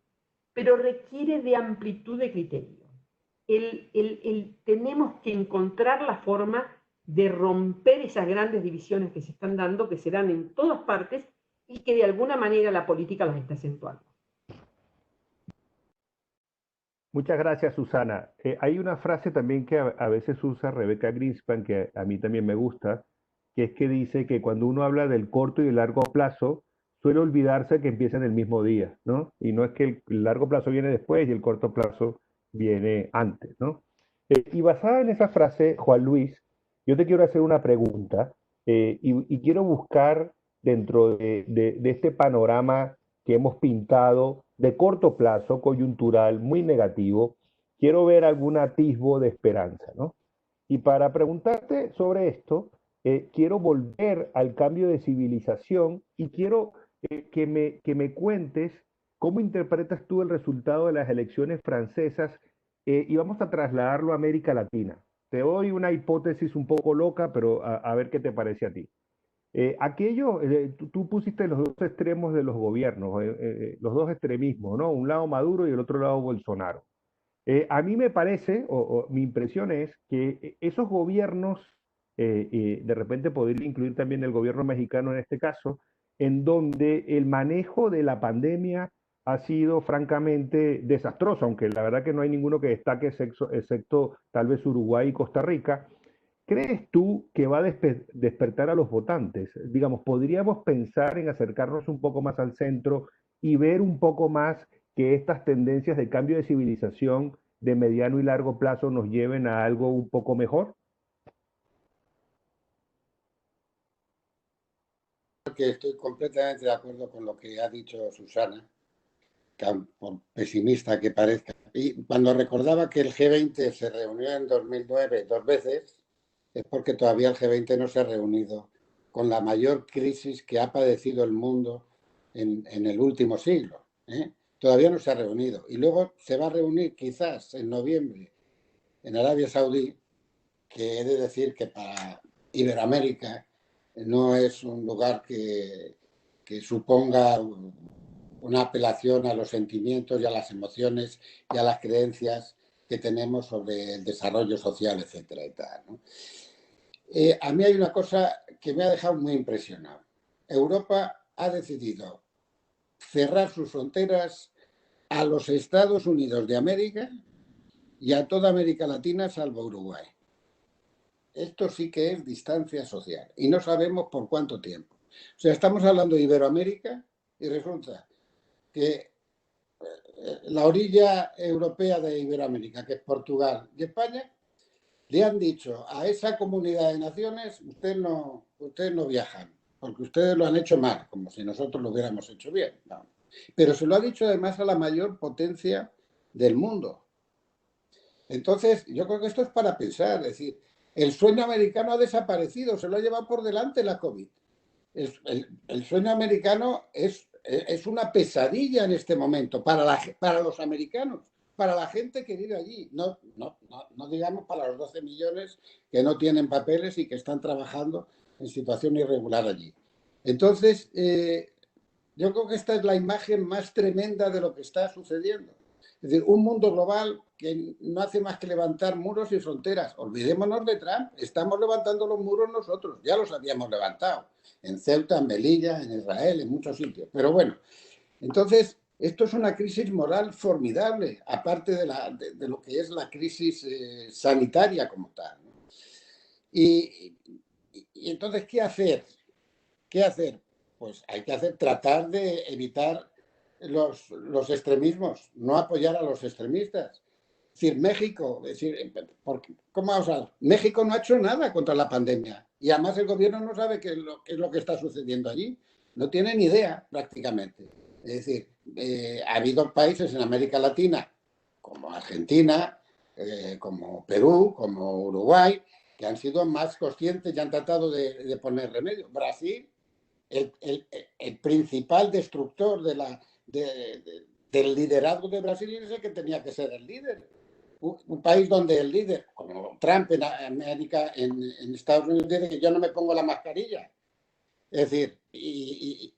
pero requiere de amplitud de criterio. Tenemos que encontrar la forma de romper esas grandes divisiones que se están dando, que se dan en todas partes, y que de alguna manera la política las está acentuando.
Muchas gracias, Susana. Hay una frase también que a veces usa Rebecca Greenspan, que a mí también me gusta, que es que dice que cuando uno habla del corto y el largo plazo, suele olvidarse que empieza en el mismo día, ¿no? Y no es que el largo plazo viene después y el corto plazo viene antes, ¿no? Y basada en esa frase, Juan Luis, yo te quiero hacer una pregunta y quiero buscar dentro de este panorama que hemos pintado de corto plazo, coyuntural, muy negativo, quiero ver algún atisbo de esperanza, ¿no? Y para preguntarte sobre esto, quiero volver al cambio de civilización y quiero que me cuentes cómo interpretas tú el resultado de las elecciones francesas y vamos a trasladarlo a América Latina. Te doy una hipótesis un poco loca, pero a ver qué te parece a ti. Tú pusiste los dos extremos de los gobiernos, los dos extremismos, ¿no? Un lado Maduro y el otro lado Bolsonaro. A mí me parece, o mi impresión es, que esos gobiernos y de repente poder incluir también el gobierno mexicano en este caso, en donde el manejo de la pandemia ha sido francamente desastroso, aunque la verdad que no hay ninguno que destaque excepto tal vez Uruguay y Costa Rica. ¿Crees tú que va a despertar a los votantes? Digamos, ¿podríamos pensar en acercarnos un poco más al centro y ver un poco más que estas tendencias de cambio de civilización de mediano y largo plazo nos lleven a algo un poco mejor?
Que estoy completamente de acuerdo con lo que ha dicho Susana, por pesimista que parezca. Y cuando recordaba que el G20 se reunió en 2009 2 veces, es porque todavía el G20 no se ha reunido con la mayor crisis que ha padecido el mundo en el último siglo. Todavía no se ha reunido. Y luego se va a reunir quizás en noviembre en Arabia Saudí, que he de decir que para Iberoamérica no es un lugar que suponga una apelación a los sentimientos y a las emociones y a las creencias que tenemos sobre el desarrollo social, etcétera, y tal, ¿no? A mí hay una cosa que me ha dejado muy impresionado. Europa ha decidido cerrar sus fronteras a los Estados Unidos de América y a toda América Latina salvo Uruguay. Esto sí que es distancia social y no sabemos por cuánto tiempo. O sea, estamos hablando de Iberoamérica y resulta que la orilla europea de Iberoamérica, que es Portugal y España, le han dicho a esa comunidad de naciones, ustedes no viajan, porque ustedes lo han hecho mal, como si nosotros lo hubiéramos hecho bien. No. Pero se lo ha dicho además a la mayor potencia del mundo. Entonces, yo creo que esto es para pensar, es decir, el sueño americano ha desaparecido, se lo ha llevado por delante la COVID. El sueño americano es una pesadilla en este momento para los americanos, para la gente que vive allí. No digamos para los 12 millones que no tienen papeles y que están trabajando en situación irregular allí. Entonces, yo creo que esta es la imagen más tremenda de lo que está sucediendo. Es decir, un mundo global que no hace más que levantar muros y fronteras. Olvidémonos de Trump, estamos levantando los muros nosotros, ya los habíamos levantado, en Ceuta, en Melilla, en Israel, en muchos sitios. Pero bueno, entonces, esto es una crisis moral formidable, aparte de lo que es la crisis sanitaria como tal, ¿no? Y entonces, ¿qué hacer? ¿Qué hacer? Pues hay que tratar de evitar los extremismos, no apoyar a los extremistas. Es decir, México, ¿cómo vamos a ver? México no ha hecho nada contra la pandemia y además el gobierno no sabe qué es lo que está sucediendo allí. No tiene ni idea prácticamente. Es decir, ha habido países en América Latina como Argentina, como Perú, como Uruguay, que han sido más conscientes y han tratado de poner remedio. Brasil, el principal destructor del liderazgo de Brasil es el que tenía que ser el líder. Un país donde el líder, como Trump en América, en Estados Unidos, dice que yo no me pongo la mascarilla. Es decir, y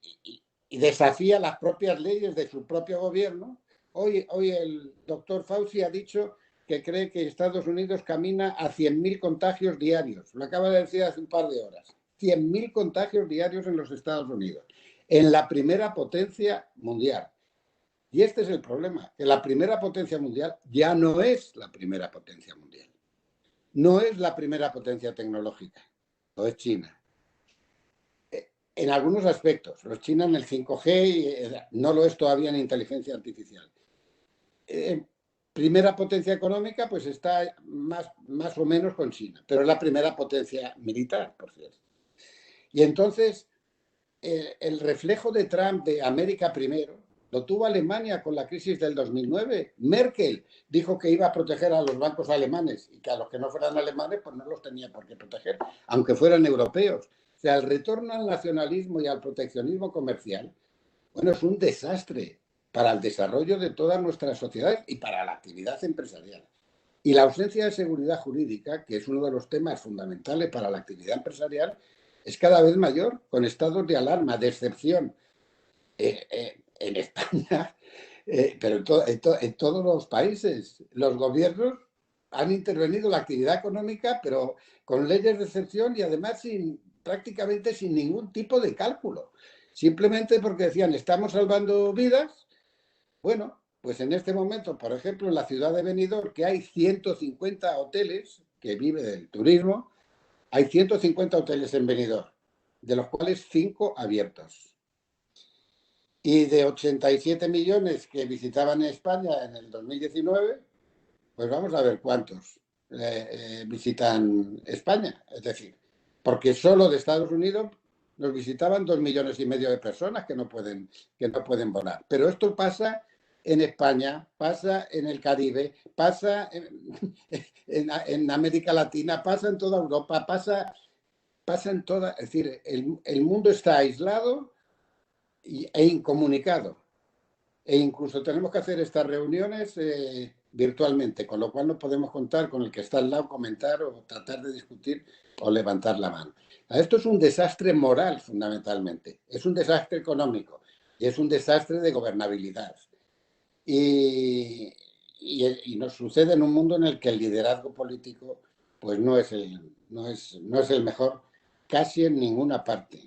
desafía las propias leyes de su propio gobierno. Hoy el doctor Fauci ha dicho que cree que Estados Unidos camina a 100.000 contagios diarios. Lo acaba de decir hace un par de horas. 100.000 contagios diarios en los Estados Unidos, en la primera potencia mundial. Y este es el problema, que la primera potencia mundial ya no es la primera potencia mundial. No es la primera potencia tecnológica, lo es China. En algunos aspectos, los chinos en el 5G no lo es todavía en inteligencia artificial. Primera potencia económica, pues está más o menos con China, pero es la primera potencia militar, por cierto. Y entonces, el reflejo de Trump de América primero lo tuvo Alemania con la crisis del 2009. Merkel dijo que iba a proteger a los bancos alemanes y que a los que no fueran alemanes pues no los tenía por qué proteger, aunque fueran europeos. O sea, el retorno al nacionalismo y al proteccionismo comercial, bueno, es un desastre para el desarrollo de todas nuestras sociedades y para la actividad empresarial. Y la ausencia de seguridad jurídica, que es uno de los temas fundamentales para la actividad empresarial, es cada vez mayor, con estados de alarma, de excepción. En España, pero en todos los países, los gobiernos han intervenido la actividad económica, pero con leyes de excepción y además prácticamente sin ningún tipo de cálculo. Simplemente porque decían, estamos salvando vidas. Bueno, pues en este momento, por ejemplo, en la ciudad de Benidorm, que hay 150 hoteles que vive del turismo, hay 150 hoteles en Benidorm, de los cuales 5 abiertos. Y de 87 millones que visitaban España en el 2019, pues vamos a ver cuántos visitan España. Es decir, porque solo de Estados Unidos nos visitaban 2,5 millones de personas que no pueden volar. Pero esto pasa en España, pasa en el Caribe, pasa en América Latina, pasa en toda Europa, pasa en toda... Es decir, el mundo está aislado e incomunicado. E incluso tenemos que hacer estas reuniones virtualmente, con lo cual no podemos contar con el que está al lado, comentar o tratar de discutir o levantar la mano. Esto es un desastre moral, fundamentalmente. Es un desastre económico y es un desastre de gobernabilidad. Y nos sucede en un mundo en el que el liderazgo político pues no es el mejor casi en ninguna parte.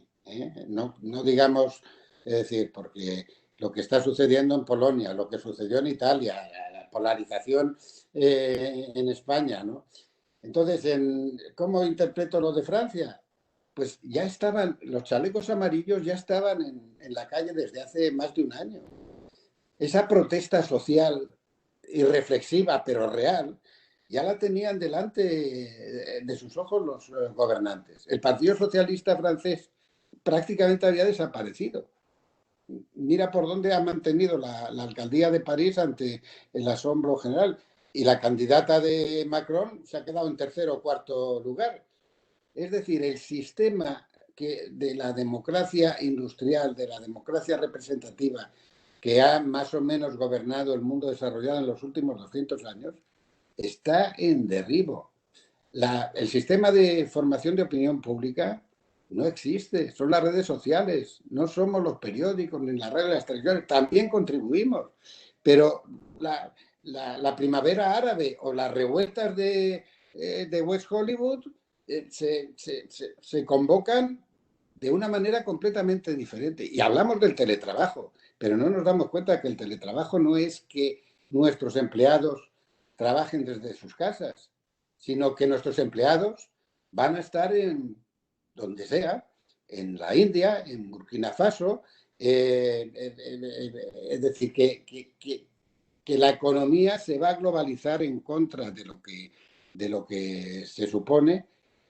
No digamos, es decir, porque lo que está sucediendo en Polonia, lo que sucedió en Italia, la polarización en España, ¿no? Entonces, ¿cómo interpreto lo de Francia? Pues ya estaban, los chalecos amarillos ya estaban en la calle desde hace más de un año. Esa protesta social irreflexiva pero real ya la tenían delante de sus ojos los gobernantes. El Partido Socialista francés prácticamente había desaparecido. Mira por dónde ha mantenido la alcaldía de París ante el asombro general. Y la candidata de Macron se ha quedado en tercer o cuarto lugar. Es decir, el sistema de la democracia industrial, de la democracia representativa, que ha más o menos gobernado el mundo desarrollado en los últimos 200 años, está en derribo. El sistema de formación de opinión pública no existe, son las redes sociales, no somos los periódicos ni las redes de las televisiones, también contribuimos, pero la primavera árabe o las revueltas de West Hollywood se convocan de una manera completamente diferente. Y hablamos del teletrabajo, pero no nos damos cuenta que el teletrabajo no es que nuestros empleados trabajen desde sus casas, sino que nuestros empleados van a estar en donde sea, en la India, en Burkina Faso, es decir, que la economía se va a globalizar en contra de lo que se supone,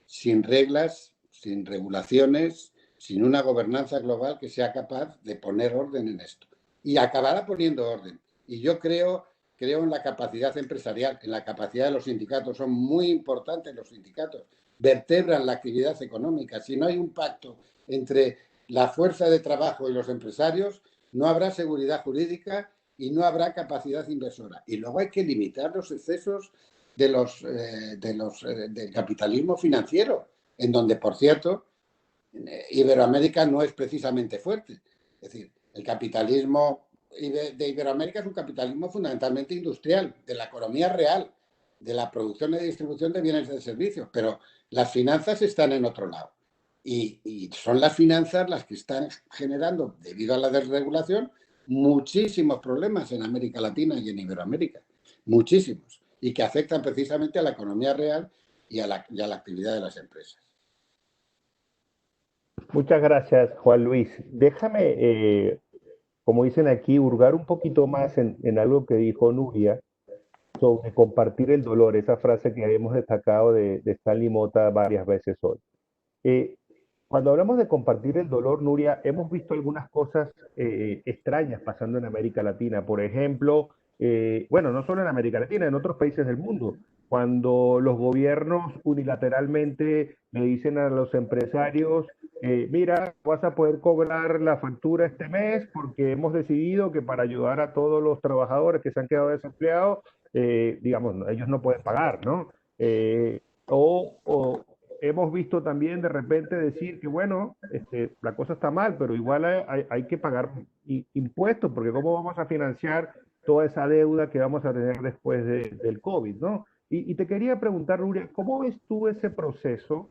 sin reglas, sin regulaciones, sin una gobernanza global que sea capaz de poner orden en esto. Y acabará poniendo orden. Y yo creo en la capacidad empresarial, en la capacidad de los sindicatos. Son muy importantes los sindicatos. Vertebran la actividad económica. Si no hay un pacto entre la fuerza de trabajo y los empresarios, no habrá seguridad jurídica y no habrá capacidad inversora. Y luego hay que limitar los excesos del capitalismo financiero, en donde, por cierto, Iberoamérica no es precisamente fuerte. Es decir, el capitalismo de Iberoamérica es un capitalismo fundamentalmente industrial, de la economía real, de la producción y distribución de bienes y de servicios, pero las finanzas están en otro lado. Y son las finanzas las que están generando, debido a la desregulación, muchísimos problemas en América Latina y en Iberoamérica. Muchísimos. Y que afectan precisamente a la economía real y a la actividad de las empresas.
Muchas gracias, Juan Luis. Déjame, como dicen aquí, hurgar un poquito más en algo que dijo Nuria sobre compartir el dolor, esa frase que hemos destacado de Stanley Mota varias veces hoy. Cuando hablamos de compartir el dolor, Nuria, hemos visto algunas cosas extrañas pasando en América Latina. Por ejemplo, bueno, no solo en América Latina, en otros países del mundo. Cuando los gobiernos unilateralmente le dicen a los empresarios, mira, vas a poder cobrar la factura este mes porque hemos decidido que para ayudar a todos los trabajadores que se han quedado desempleados, digamos, ellos no pueden pagar, ¿no? O hemos visto también de repente decir que, bueno, la cosa está mal, pero igual hay que pagar impuestos, porque ¿cómo vamos a financiar toda esa deuda que vamos a tener después del COVID, ¿no? Y te quería preguntar, Nuria, ¿cómo ves tú ese proceso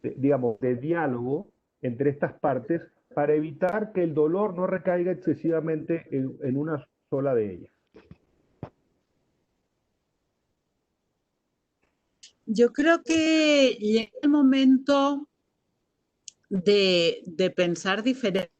digamos, de diálogo entre estas partes para evitar que el dolor no recaiga excesivamente en una sola de ellas?
Yo creo que llega el momento de pensar diferente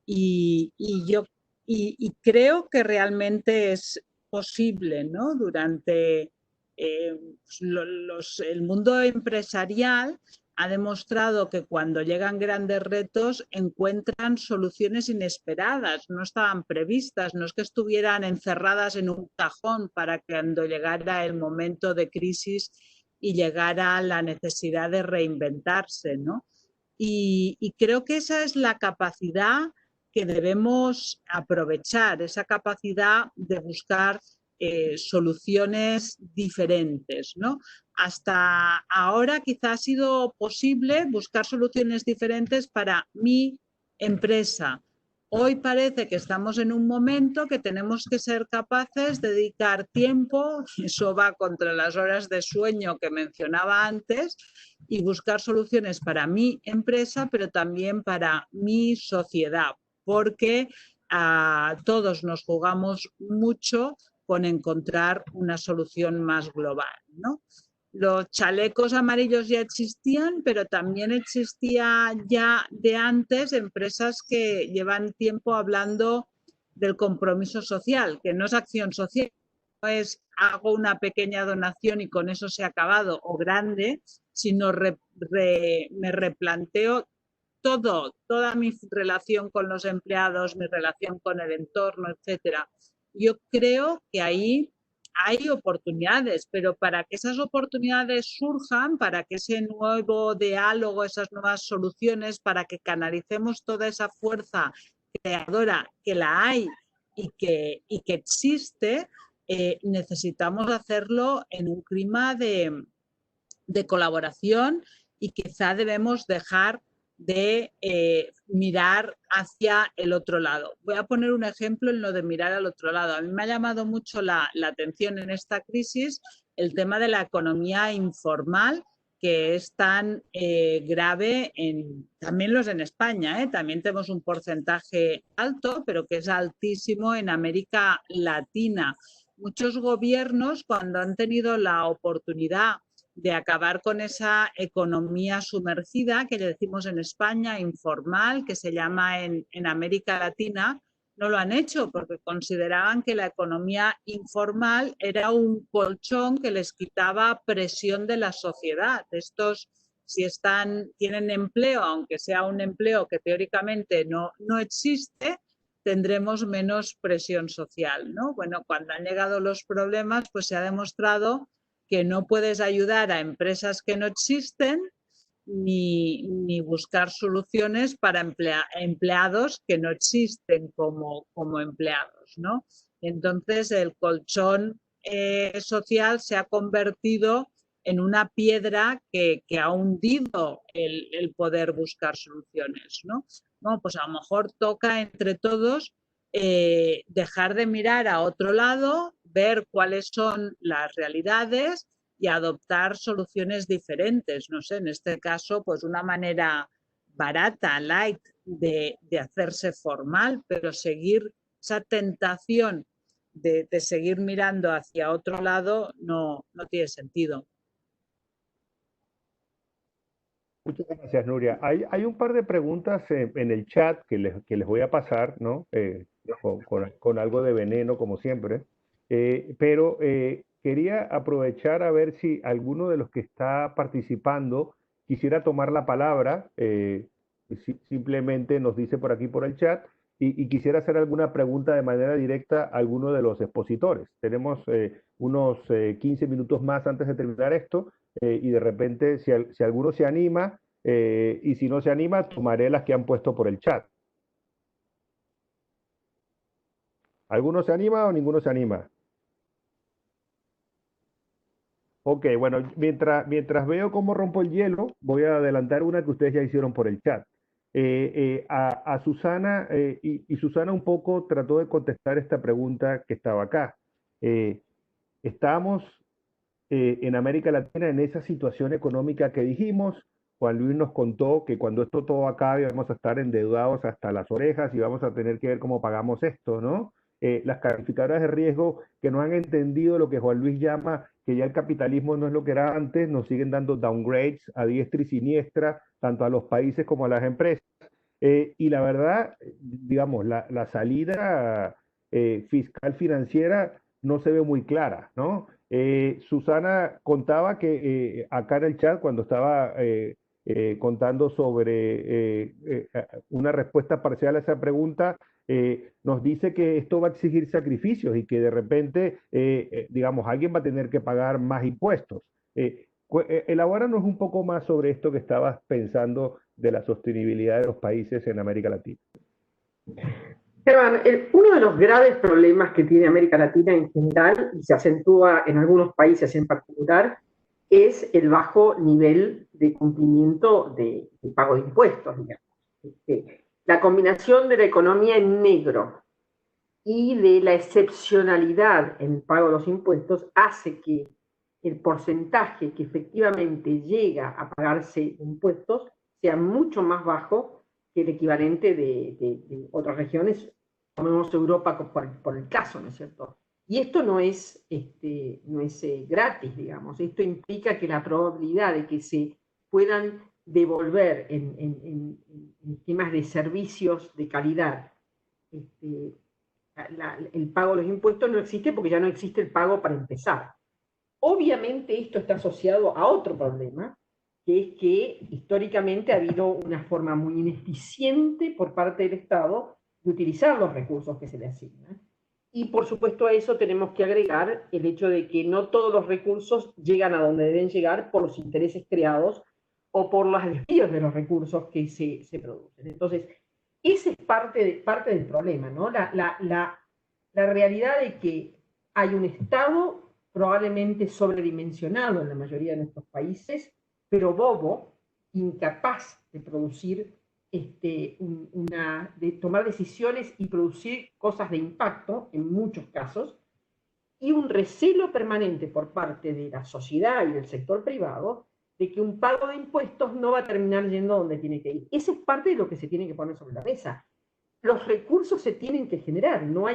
y yo y creo que realmente es posible, ¿no? Durante el mundo empresarial ha demostrado que cuando llegan grandes retos encuentran soluciones inesperadas, no estaban previstas, no es que estuvieran encerradas en un cajón para que cuando llegara el momento de crisis y llegara la necesidad de reinventarse, ¿no? Y creo que esa es la capacidad que debemos aprovechar, esa capacidad de buscar soluciones diferentes, ¿no? Hasta ahora quizá ha sido posible buscar soluciones diferentes para mi empresa. Hoy parece que estamos en un momento que tenemos que ser capaces de dedicar tiempo, eso va contra las horas de sueño que mencionaba antes, y buscar soluciones para mi empresa, pero también para mi sociedad, porque todos nos jugamos mucho con encontrar una solución más global, ¿no? Los chalecos amarillos ya existían, pero también existía ya de antes empresas que llevan tiempo hablando del compromiso social, que no es acción social, no es hago una pequeña donación y con eso se ha acabado, o grande, sino me replanteo toda mi relación con los empleados, mi relación con el entorno, etcétera. Yo creo que ahí hay oportunidades, pero para que esas oportunidades surjan, para que ese nuevo diálogo, esas nuevas soluciones, para que canalicemos toda esa fuerza creadora que la hay y que existe, necesitamos hacerlo en un clima de colaboración y quizá debemos dejar de mirar hacia el otro lado. Voy a poner un ejemplo en lo de mirar al otro lado. A mí me ha llamado mucho la atención en esta crisis el tema de la economía informal, que es tan grave también los en España, también tenemos un porcentaje alto, pero que es altísimo en América Latina. Muchos gobiernos, cuando han tenido la oportunidad de acabar con esa economía sumergida que le decimos en España, informal, que se llama en América Latina, no lo han hecho porque consideraban que la economía informal era un colchón que les quitaba presión de la sociedad. Estos, si tienen empleo, aunque sea un empleo que teóricamente no existe, tendremos menos presión social, ¿no? Bueno, cuando han llegado los problemas, pues se ha demostrado que no puedes ayudar a empresas que no existen ni buscar soluciones para empleados que no existen como empleados, ¿no? Entonces, el colchón social se ha convertido en una piedra que ha hundido el poder buscar soluciones, ¿no? Bueno, pues a lo mejor toca entre todos dejar de mirar a otro lado, ver cuáles son las realidades y adoptar soluciones diferentes. No sé, en este caso, pues una manera barata, light, de hacerse formal, pero seguir esa tentación de seguir mirando hacia otro lado no tiene sentido.
Muchas gracias, Nuria. Hay un par de preguntas en el chat que les voy a pasar, ¿no? Con algo de veneno, como siempre. Pero quería aprovechar a ver si alguno de los que está participando quisiera tomar la palabra. Simplemente nos dice por aquí, por el chat, y quisiera hacer alguna pregunta de manera directa a alguno de los expositores. Tenemos unos 15 minutos más antes de terminar esto. Y de repente, si alguno se anima, y si no se anima, tomaré las que han puesto por el chat. ¿Alguno se anima o ninguno se anima? Ok, bueno, mientras veo cómo rompo el hielo, voy a adelantar una que ustedes ya hicieron por el chat. A Susana, y Susana un poco trató de contestar esta pregunta que estaba acá. estamos en América Latina en esa situación económica que dijimos. Juan Luis nos contó que cuando esto todo acabe vamos a estar endeudados hasta las orejas y vamos a tener que ver cómo pagamos esto, ¿no? Las calificadoras de riesgo que no han entendido lo que Juan Luis llama que ya el capitalismo no es lo que era antes, nos siguen dando downgrades a diestra y siniestra, tanto a los países como a las empresas. Y la verdad, digamos, la salida fiscal financiera no se ve muy clara, ¿no? Susana contaba que acá en el chat, cuando estaba contando sobre una respuesta parcial a esa pregunta, nos dice que esto va a exigir sacrificios y que de repente, digamos, alguien va a tener que pagar más impuestos. Elabóranos un poco más sobre esto que estabas pensando de la sostenibilidad de los países en América Latina.
Germán, uno de los graves problemas que tiene América Latina en general, y se acentúa en algunos países en particular, es el bajo nivel de cumplimiento de pago de impuestos, digamos. La combinación de la economía en negro y de la excepcionalidad en el pago de los impuestos hace que el porcentaje que efectivamente llega a pagarse de impuestos sea mucho más bajo que el equivalente de otras regiones, como Europa por el caso, ¿no es cierto? Y esto no es gratis, digamos. Esto implica que la probabilidad de que se puedan devolver en temas de servicios de calidad el pago de los impuestos no existe porque ya no existe el pago para empezar. Obviamente esto está asociado a otro problema, que es que históricamente ha habido una forma muy ineficiente por parte del Estado de utilizar los recursos que se le asignan. Y por supuesto a eso tenemos que agregar el hecho de que no todos los recursos llegan a donde deben llegar por los intereses creados o por los desvíos de los recursos que se producen. Entonces, ese es parte del problema, ¿no? La realidad de que hay un Estado probablemente sobredimensionado en la mayoría de nuestros países, pero bobo, incapaz de producir, de tomar decisiones y producir cosas de impacto en muchos casos, y un recelo permanente por parte de la sociedad y del sector privado de que un pago de impuestos no va a terminar yendo donde tiene que ir. Esa es parte de lo que se tiene que poner sobre la mesa. Los recursos se tienen que generar, no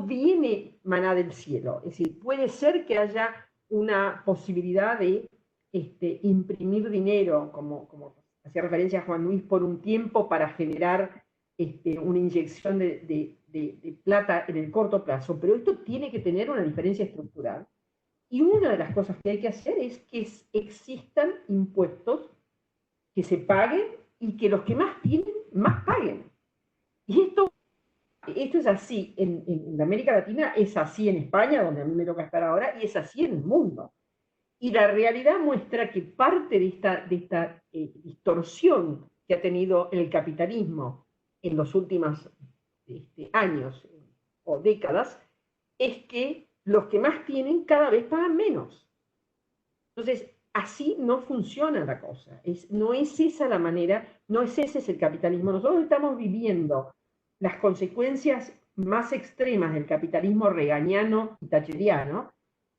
viene maná del cielo. Es decir, puede ser que haya una posibilidad de imprimir dinero, como hacía referencia a Juan Luis, por un tiempo para generar una inyección de plata en el corto plazo, pero esto tiene que tener una diferencia estructural. Y una de las cosas que hay que hacer es que existan impuestos que se paguen y que los que más tienen, más paguen. Y esto es así en América Latina, es así en España, donde a mí me toca estar ahora, y es así en el mundo. Y la realidad muestra que parte de esta distorsión que ha tenido el capitalismo en los últimos años o décadas es que los que más tienen cada vez pagan menos. Entonces, así no funciona la cosa. No es esa la manera, no es ese es el capitalismo. Nosotros estamos viviendo las consecuencias más extremas del capitalismo reaganiano y thatcheriano,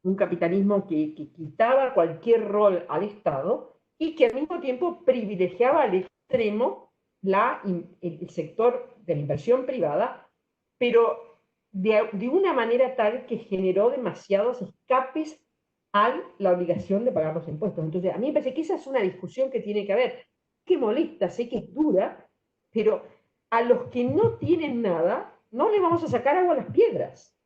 un capitalismo que quitaba cualquier rol al Estado y que al mismo tiempo privilegiaba al extremo el sector de la inversión privada, pero de una manera tal que generó demasiados escapes a la obligación de pagar los impuestos. Entonces, a mí me parece que esa es una discusión que tiene que haber, que molesta, sé que es dura, pero a los que no tienen nada, no les vamos a sacar agua a las piedras.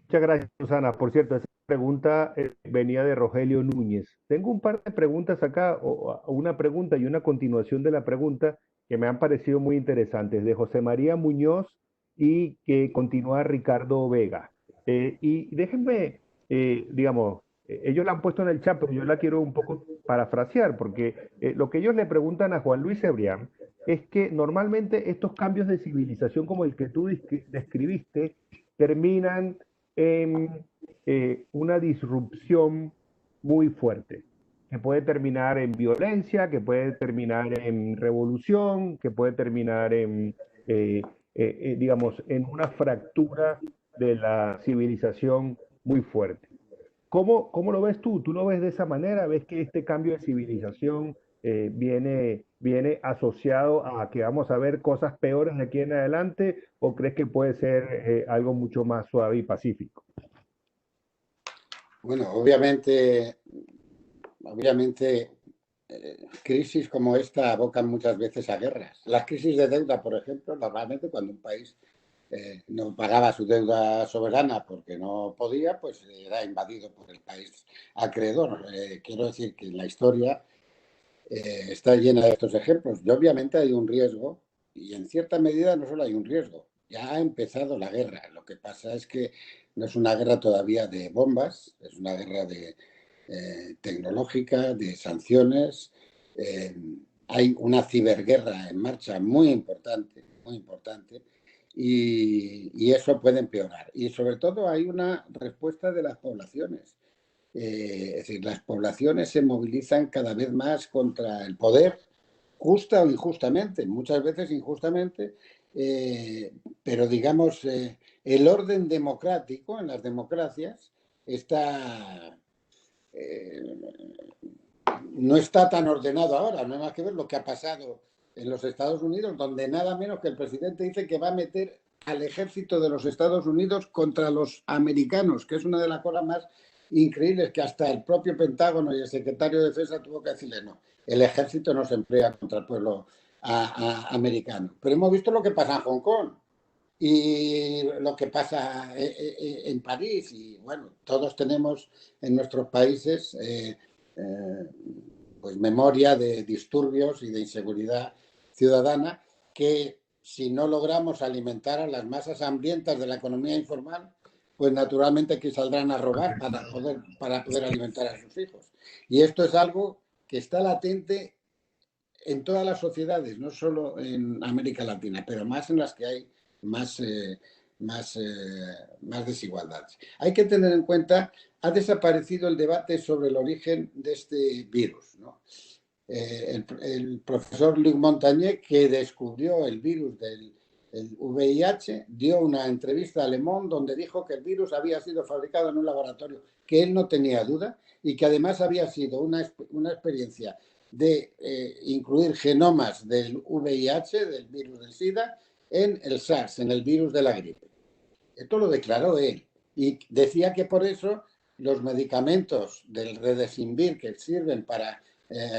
Muchas gracias, Susana. Por cierto, esa pregunta venía de Rogelio Núñez. Tengo un par de preguntas acá, o una pregunta y una continuación de la pregunta que me han parecido muy interesantes, de José María Muñoz y que continúa Ricardo Vega. Y déjenme, digamos, ellos la han puesto en el chat, pero yo la quiero un poco parafrasear, porque lo que ellos le preguntan a Juan Luis Cebrián es que normalmente estos cambios de civilización como el que tú describiste terminan en una disrupción muy fuerte, que puede terminar en violencia, que puede terminar en revolución, que puede terminar en, digamos, en una fractura de la civilización muy fuerte. ¿Cómo lo ves tú? ¿Tú lo ves de esa manera? ¿Ves que este cambio de civilización viene asociado a que vamos a ver cosas peores de aquí en adelante? ¿O crees que puede ser algo mucho más suave y pacífico?
Bueno, obviamente, crisis como esta abocan muchas veces a guerras. Las crisis de deuda, por ejemplo, normalmente cuando un país no pagaba su deuda soberana porque no podía, pues era invadido por el país acreedor. Quiero decir que la historia está llena de estos ejemplos. Y obviamente hay un riesgo, y en cierta medida no solo hay un riesgo, ya ha empezado la guerra. Lo que pasa es que no es una guerra todavía de bombas, es una guerra tecnológica, de sanciones. Eh, Hay una ciberguerra en marcha muy importante, y eso puede empeorar. Y sobre todo hay una respuesta de las poblaciones. Es decir, las poblaciones se movilizan cada vez más contra el poder, justa o injustamente, muchas veces injustamente, pero digamos, el orden democrático en las democracias está, eh, no está tan ordenado ahora. No hay más que ver lo que ha pasado en los Estados Unidos, donde nada menos que el presidente dice que va a meter al ejército de los Estados Unidos contra los americanos, que es una de las cosas más increíbles, que hasta el propio Pentágono y el secretario de Defensa tuvo que decirle no, el ejército no se emplea contra el pueblo americano. Pero hemos visto lo que pasa en Hong Kong y lo que pasa en París, y bueno, todos tenemos en nuestros países eh, pues memoria de disturbios y de inseguridad ciudadana, que si no logramos alimentar a las masas hambrientas de la economía informal, pues naturalmente que saldrán a robar para poder alimentar a sus hijos. Y esto es algo que está latente en todas las sociedades, no solo en América Latina, pero más en las que hay más, más, más desigualdades. Hay que tener en cuenta, ha desaparecido el debate sobre el origen de este virus, ¿no? El profesor Luc Montagnier, que descubrió el virus del VIH, dio una entrevista a Le Monde donde dijo que el virus había sido fabricado en un laboratorio, que él no tenía duda, y que además había sido una experiencia de incluir genomas del VIH, del virus del SIDA, en el SARS, en el virus de la gripe. Esto lo declaró él. Y decía que por eso los medicamentos del Redesivir, que sirven para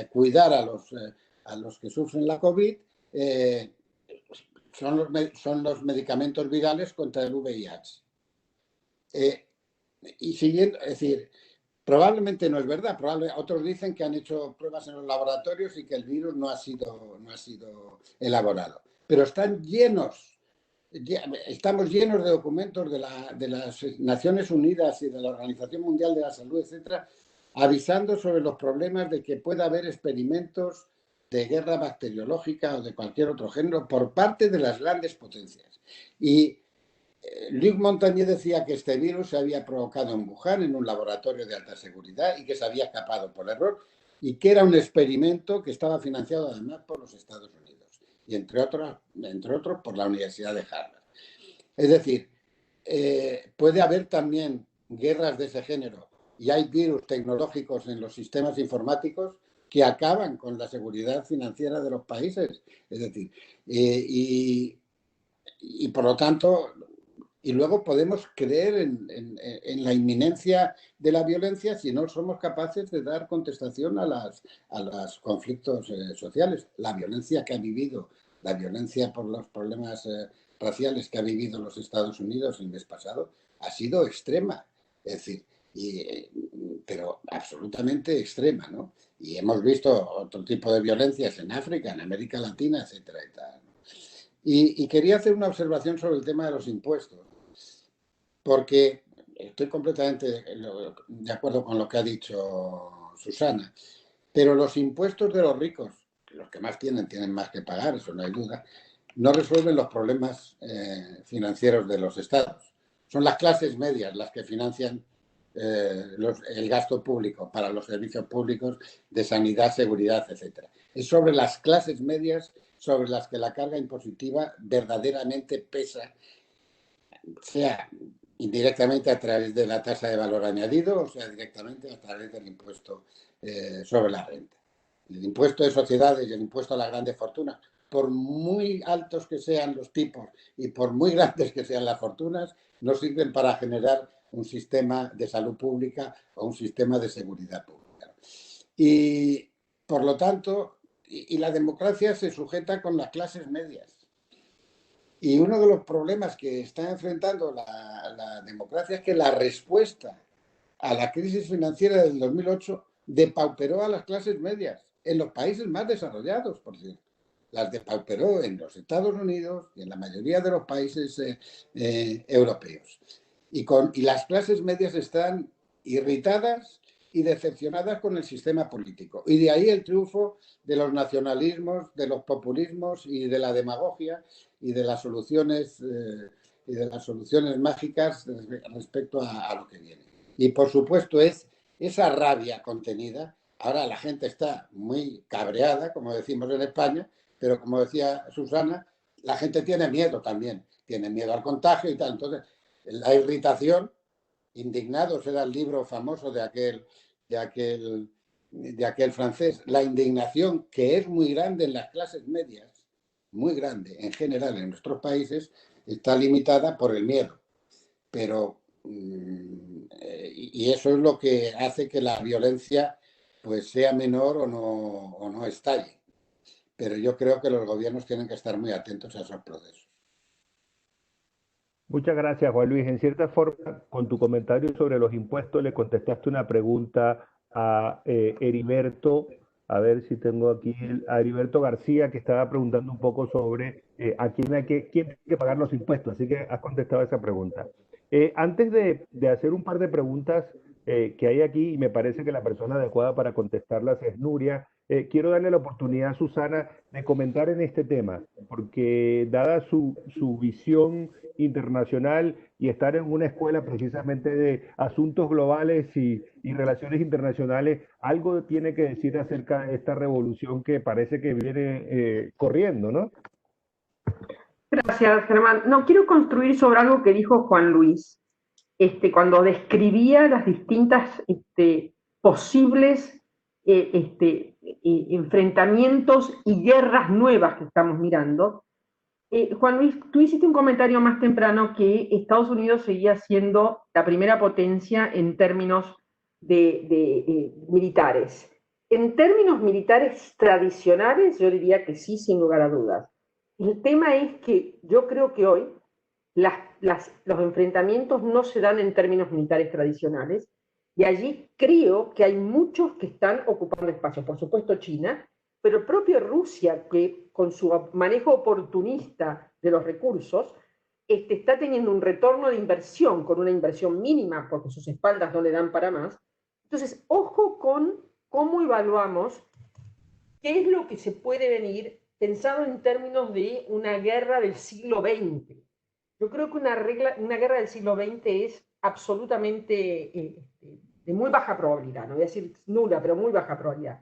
cuidar a los que sufren la COVID, son los medicamentos virales contra el VIH. Y siguiendo, es decir, probablemente no es verdad. Otros dicen que han hecho pruebas en los laboratorios y que el virus no ha sido elaborado. Pero estamos llenos de documentos de las Naciones Unidas y de la Organización Mundial de la Salud, etcétera, avisando sobre los problemas de que pueda haber experimentos de guerra bacteriológica o de cualquier otro género por parte de las grandes potencias. Y Luc Montagnier decía que este virus se había provocado en Wuhan, en un laboratorio de alta seguridad, y que se había escapado por error, y que era un experimento que estaba financiado además por los Estados Unidos, y entre otros por la Universidad de Harvard. Es decir, puede haber también guerras de ese género, y hay virus tecnológicos en los sistemas informáticos que acaban con la seguridad financiera de los países. Es decir, y por lo tanto, y luego podemos creer en la inminencia de la violencia si no somos capaces de dar contestación a los conflictos sociales. La violencia que ha vivido, la violencia por los problemas raciales que ha vivido los Estados Unidos el mes pasado, ha sido extrema. Es decir, pero absolutamente extrema, ¿no? Y hemos visto otro tipo de violencias en África, en América Latina, etcétera, y tal. Y quería hacer una observación sobre el tema de los impuestos, porque estoy completamente de acuerdo con lo que ha dicho Susana, pero los impuestos de los ricos, los que más tienen más que pagar, eso no hay duda, no resuelven los problemas financieros de los estados. Son las clases medias las que financian el gasto público para los servicios públicos de sanidad, seguridad, etcétera. Es sobre las clases medias sobre las que la carga impositiva verdaderamente pesa, sea indirectamente a través de la tasa de valor añadido, o sea, directamente a través del impuesto sobre la renta. El impuesto de sociedades y el impuesto a las grandes fortunas, por muy altos que sean los tipos y por muy grandes que sean las fortunas, no sirven para generar un sistema de salud pública o un sistema de seguridad pública. Y, por lo tanto, y la democracia se sujeta con las clases medias. Y uno de los problemas que está enfrentando la democracia es que la respuesta a la crisis financiera del 2008 depauperó a las clases medias en los países más desarrollados, por cierto. Las depauperó en los Estados Unidos y en la mayoría de los países europeos. Y las clases medias están irritadas y decepcionadas con el sistema político. Y de ahí el triunfo de los nacionalismos, de los populismos y de la demagogia y de las soluciones mágicas respecto a lo que viene. Y por supuesto es esa rabia contenida. Ahora la gente está muy cabreada, como decimos en España, pero como decía Susana, la gente tiene miedo también, tiene miedo al contagio y tal. Entonces, la irritación, Indignados era el libro famoso de aquel francés, la indignación, que es muy grande en las clases medias, muy grande en general en nuestros países, está limitada por el miedo. Pero y eso es lo que hace que la violencia pues sea menor o no estalle. Pero yo creo que los gobiernos tienen que estar muy atentos a esos procesos.
Muchas gracias, Juan Luis. En cierta forma, con tu comentario sobre los impuestos, le contestaste una pregunta a Heriberto, a ver si tengo aquí, a Heriberto García, que estaba preguntando un poco sobre a quién tiene que pagar los impuestos. Así que has contestado esa pregunta. Antes de hacer un par de preguntas que hay aquí, y me parece que la persona adecuada para contestarlas es Nuria, quiero darle la oportunidad a Susana de comentar en este tema, porque dada su visión internacional y estar en una escuela precisamente de asuntos globales y relaciones internacionales, algo tiene que decir acerca de esta revolución que parece que viene corriendo, ¿no?
Gracias, Germán. No, quiero construir sobre algo que dijo Juan Luis, cuando describía las distintas posibles enfrentamientos y guerras nuevas que estamos mirando. Juan Luis, tú hiciste un comentario más temprano que Estados Unidos seguía siendo la primera potencia en términos de militares. En términos militares tradicionales, yo diría que sí, sin lugar a dudas. El tema es que yo creo que hoy los enfrentamientos no se dan en términos militares tradicionales, y allí creo que hay muchos que están ocupando espacio. Por supuesto China, pero propio Rusia, que con su manejo oportunista de los recursos, está teniendo un retorno de inversión, con una inversión mínima, porque sus espaldas no le dan para más. Entonces, ojo con cómo evaluamos qué es lo que se puede venir pensado en términos de una guerra del siglo XX. Yo creo que una guerra del siglo XX es absolutamente de muy baja probabilidad, no voy a decir nula, pero muy baja probabilidad.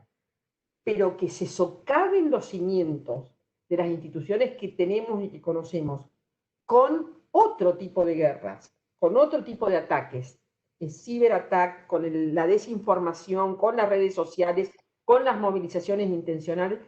Pero que se socaven los cimientos de las instituciones que tenemos y que conocemos con otro tipo de guerras, con otro tipo de ataques, el ciberataque, con la desinformación, con las redes sociales, con las movilizaciones intencionales.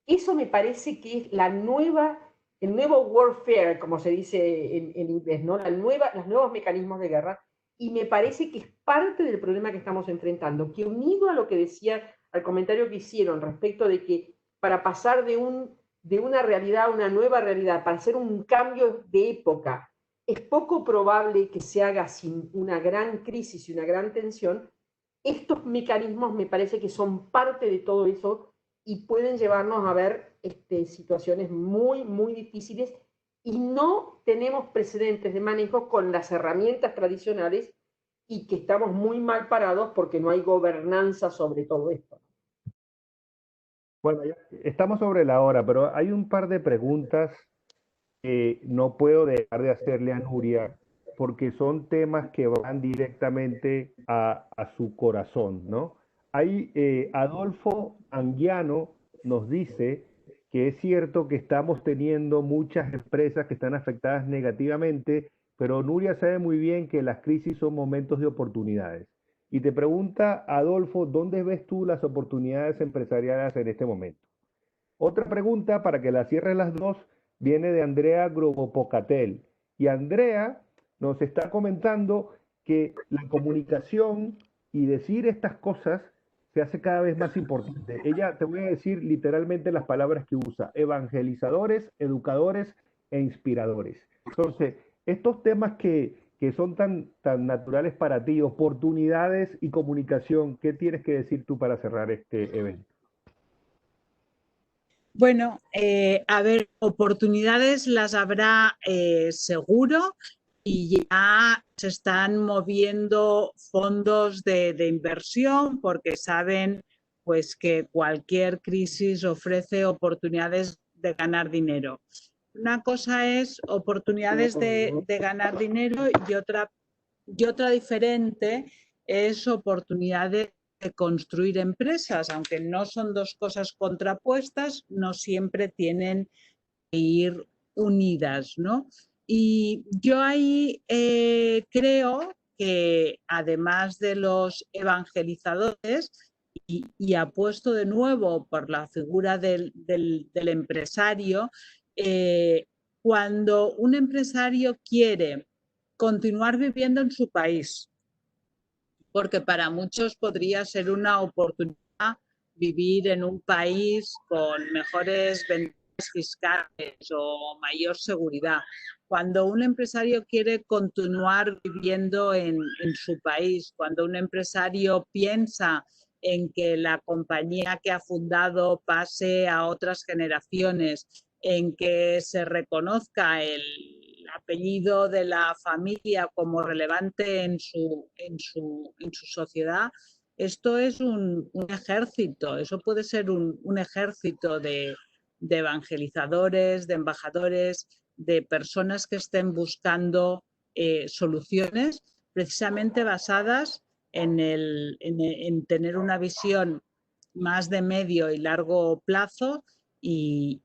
Eso me parece que es el nuevo warfare, como se dice en inglés, ¿no? Los nuevos mecanismos de guerra, y me parece que es parte del problema que estamos enfrentando, que unido a lo que decía, al comentario que hicieron respecto de que para pasar de una realidad a una nueva realidad, para hacer un cambio de época, es poco probable que se haga sin una gran crisis y una gran tensión. Estos mecanismos me parece que son parte de todo eso y pueden llevarnos a ver situaciones muy, muy difíciles, y no tenemos precedentes de manejo con las herramientas tradicionales, y que estamos muy mal parados porque no hay gobernanza sobre todo esto.
Bueno, ya estamos sobre la hora, pero hay un par de preguntas que no puedo dejar de hacerle a Nuria porque son temas que van directamente a su corazón, ¿no? Adolfo Anguiano nos dice que es cierto que estamos teniendo muchas empresas que están afectadas negativamente pero Nuria sabe muy bien que las crisis son momentos de oportunidades. Y te pregunta, Adolfo, ¿dónde ves tú las oportunidades empresariales en este momento? Otra pregunta, para que la cierre las dos, viene de Andrea Grobopocatel. Y Andrea nos está comentando que la comunicación y decir estas cosas se hace cada vez más importante. Ella, te voy a decir literalmente las palabras que usa: evangelizadores, educadores e inspiradores. Entonces, estos temas que son tan naturales para ti, oportunidades y comunicación, ¿qué tienes que decir tú para cerrar este evento?
Bueno, a ver, oportunidades las habrá seguro, y ya se están moviendo fondos de inversión porque saben pues que cualquier crisis ofrece oportunidades de ganar dinero. Una cosa es oportunidades de ganar dinero y otra diferente es oportunidades de construir empresas, aunque no son dos cosas contrapuestas, no siempre tienen que ir unidas, ¿no? Y yo ahí creo que además de los evangelizadores, y apuesto de nuevo por la figura del empresario, cuando un empresario quiere continuar viviendo en su país, porque para muchos podría ser una oportunidad vivir en un país con mejores ventajas fiscales o mayor seguridad. Cuando un empresario quiere continuar viviendo en su país, cuando un empresario piensa en que la compañía que ha fundado pase a otras generaciones, en que se reconozca el apellido de la familia como relevante en su sociedad, esto es un ejército, eso puede ser un ejército de evangelizadores, de embajadores, de personas que estén buscando soluciones precisamente basadas en tener una visión más de medio y largo plazo y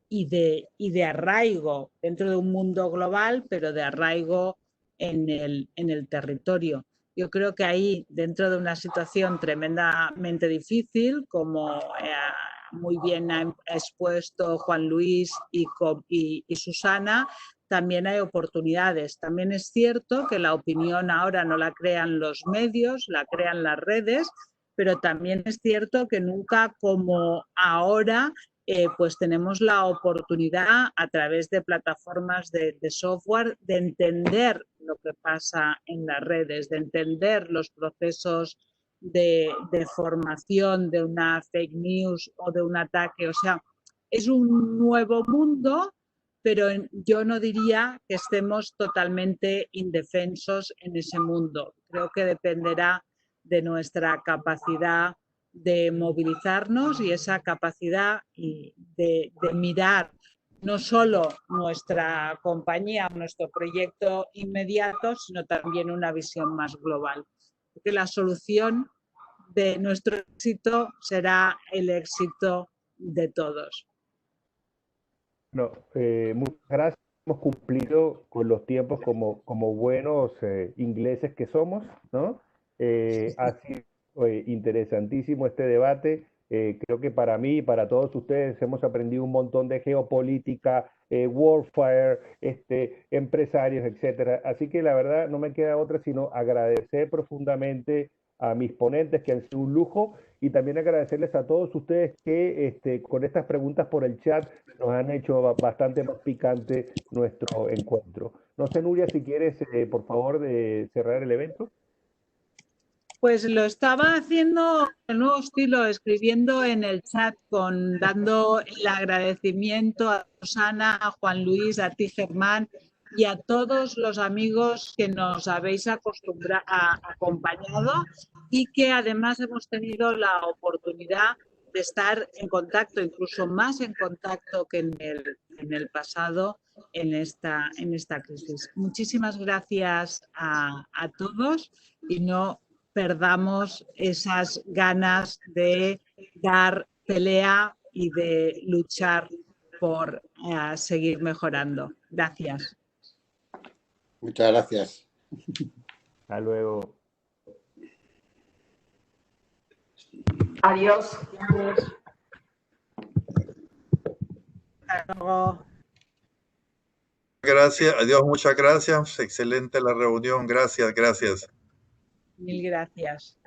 de arraigo dentro de un mundo global, pero de arraigo en el territorio. Yo creo que ahí, dentro de una situación tremendamente difícil, como muy bien ha expuesto Juan Luis y Susana, también hay oportunidades. También es cierto que la opinión ahora no la crean los medios, la crean las redes, pero también es cierto que nunca como ahora pues tenemos la oportunidad a través de plataformas de software de entender lo que pasa en las redes, de entender los procesos de formación de una fake news o de un ataque. O sea, es un nuevo mundo, pero yo no diría que estemos totalmente indefensos en ese mundo. Creo que dependerá de nuestra capacidad de movilizarnos y esa capacidad de mirar no solo nuestra compañía, nuestro proyecto inmediato, sino también una visión más global. Porque la solución de nuestro éxito será el éxito de todos.
No, muchas gracias. Hemos cumplido con los tiempos como buenos ingleses que somos, ¿no? Ha sido interesantísimo este debate. Creo que para mí y para todos ustedes hemos aprendido un montón de geopolítica, warfare, empresarios, etcétera. Así que la verdad no me queda otra sino agradecer profundamente a mis ponentes, que han sido un lujo, y también agradecerles a todos ustedes que con estas preguntas por el chat nos han hecho bastante más picante nuestro encuentro. No sé, Nuria, si quieres, por favor, de cerrar el evento.
Pues lo estaba haciendo en nuevo estilo, escribiendo en el chat, dando el agradecimiento a Susana, a Juan Luis, a ti, Germán, y a todos los amigos que nos habéis acompañado y que además hemos tenido la oportunidad de estar en contacto, incluso más en contacto que en el pasado, en esta crisis. Muchísimas gracias a todos y no perdamos esas ganas de dar pelea y de luchar por seguir mejorando. Gracias.
Muchas gracias.
Hasta luego.
Adiós.
Hasta luego.
Gracias, adiós, muchas gracias. Excelente la reunión. Gracias, gracias.
Mil gracias.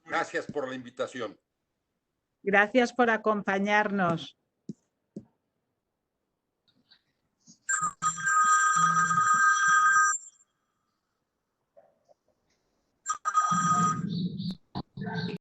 Gracias por la invitación.
Gracias por acompañarnos.